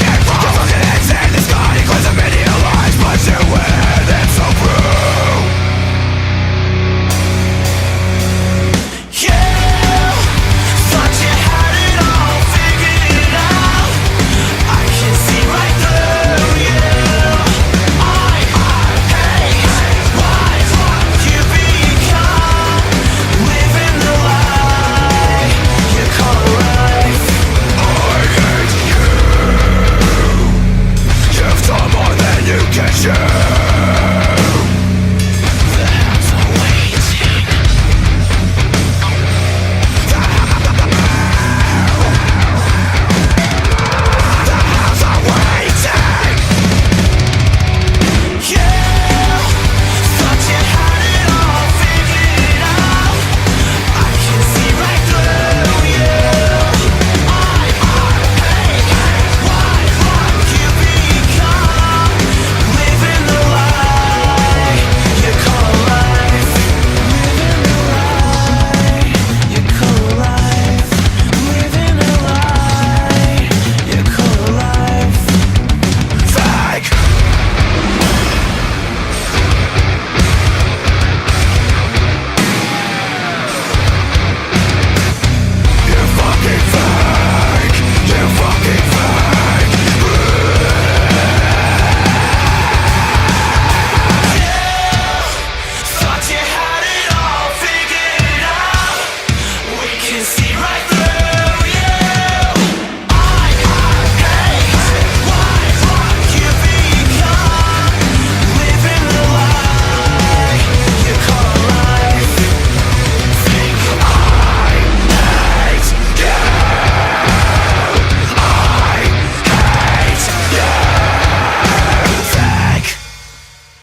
Make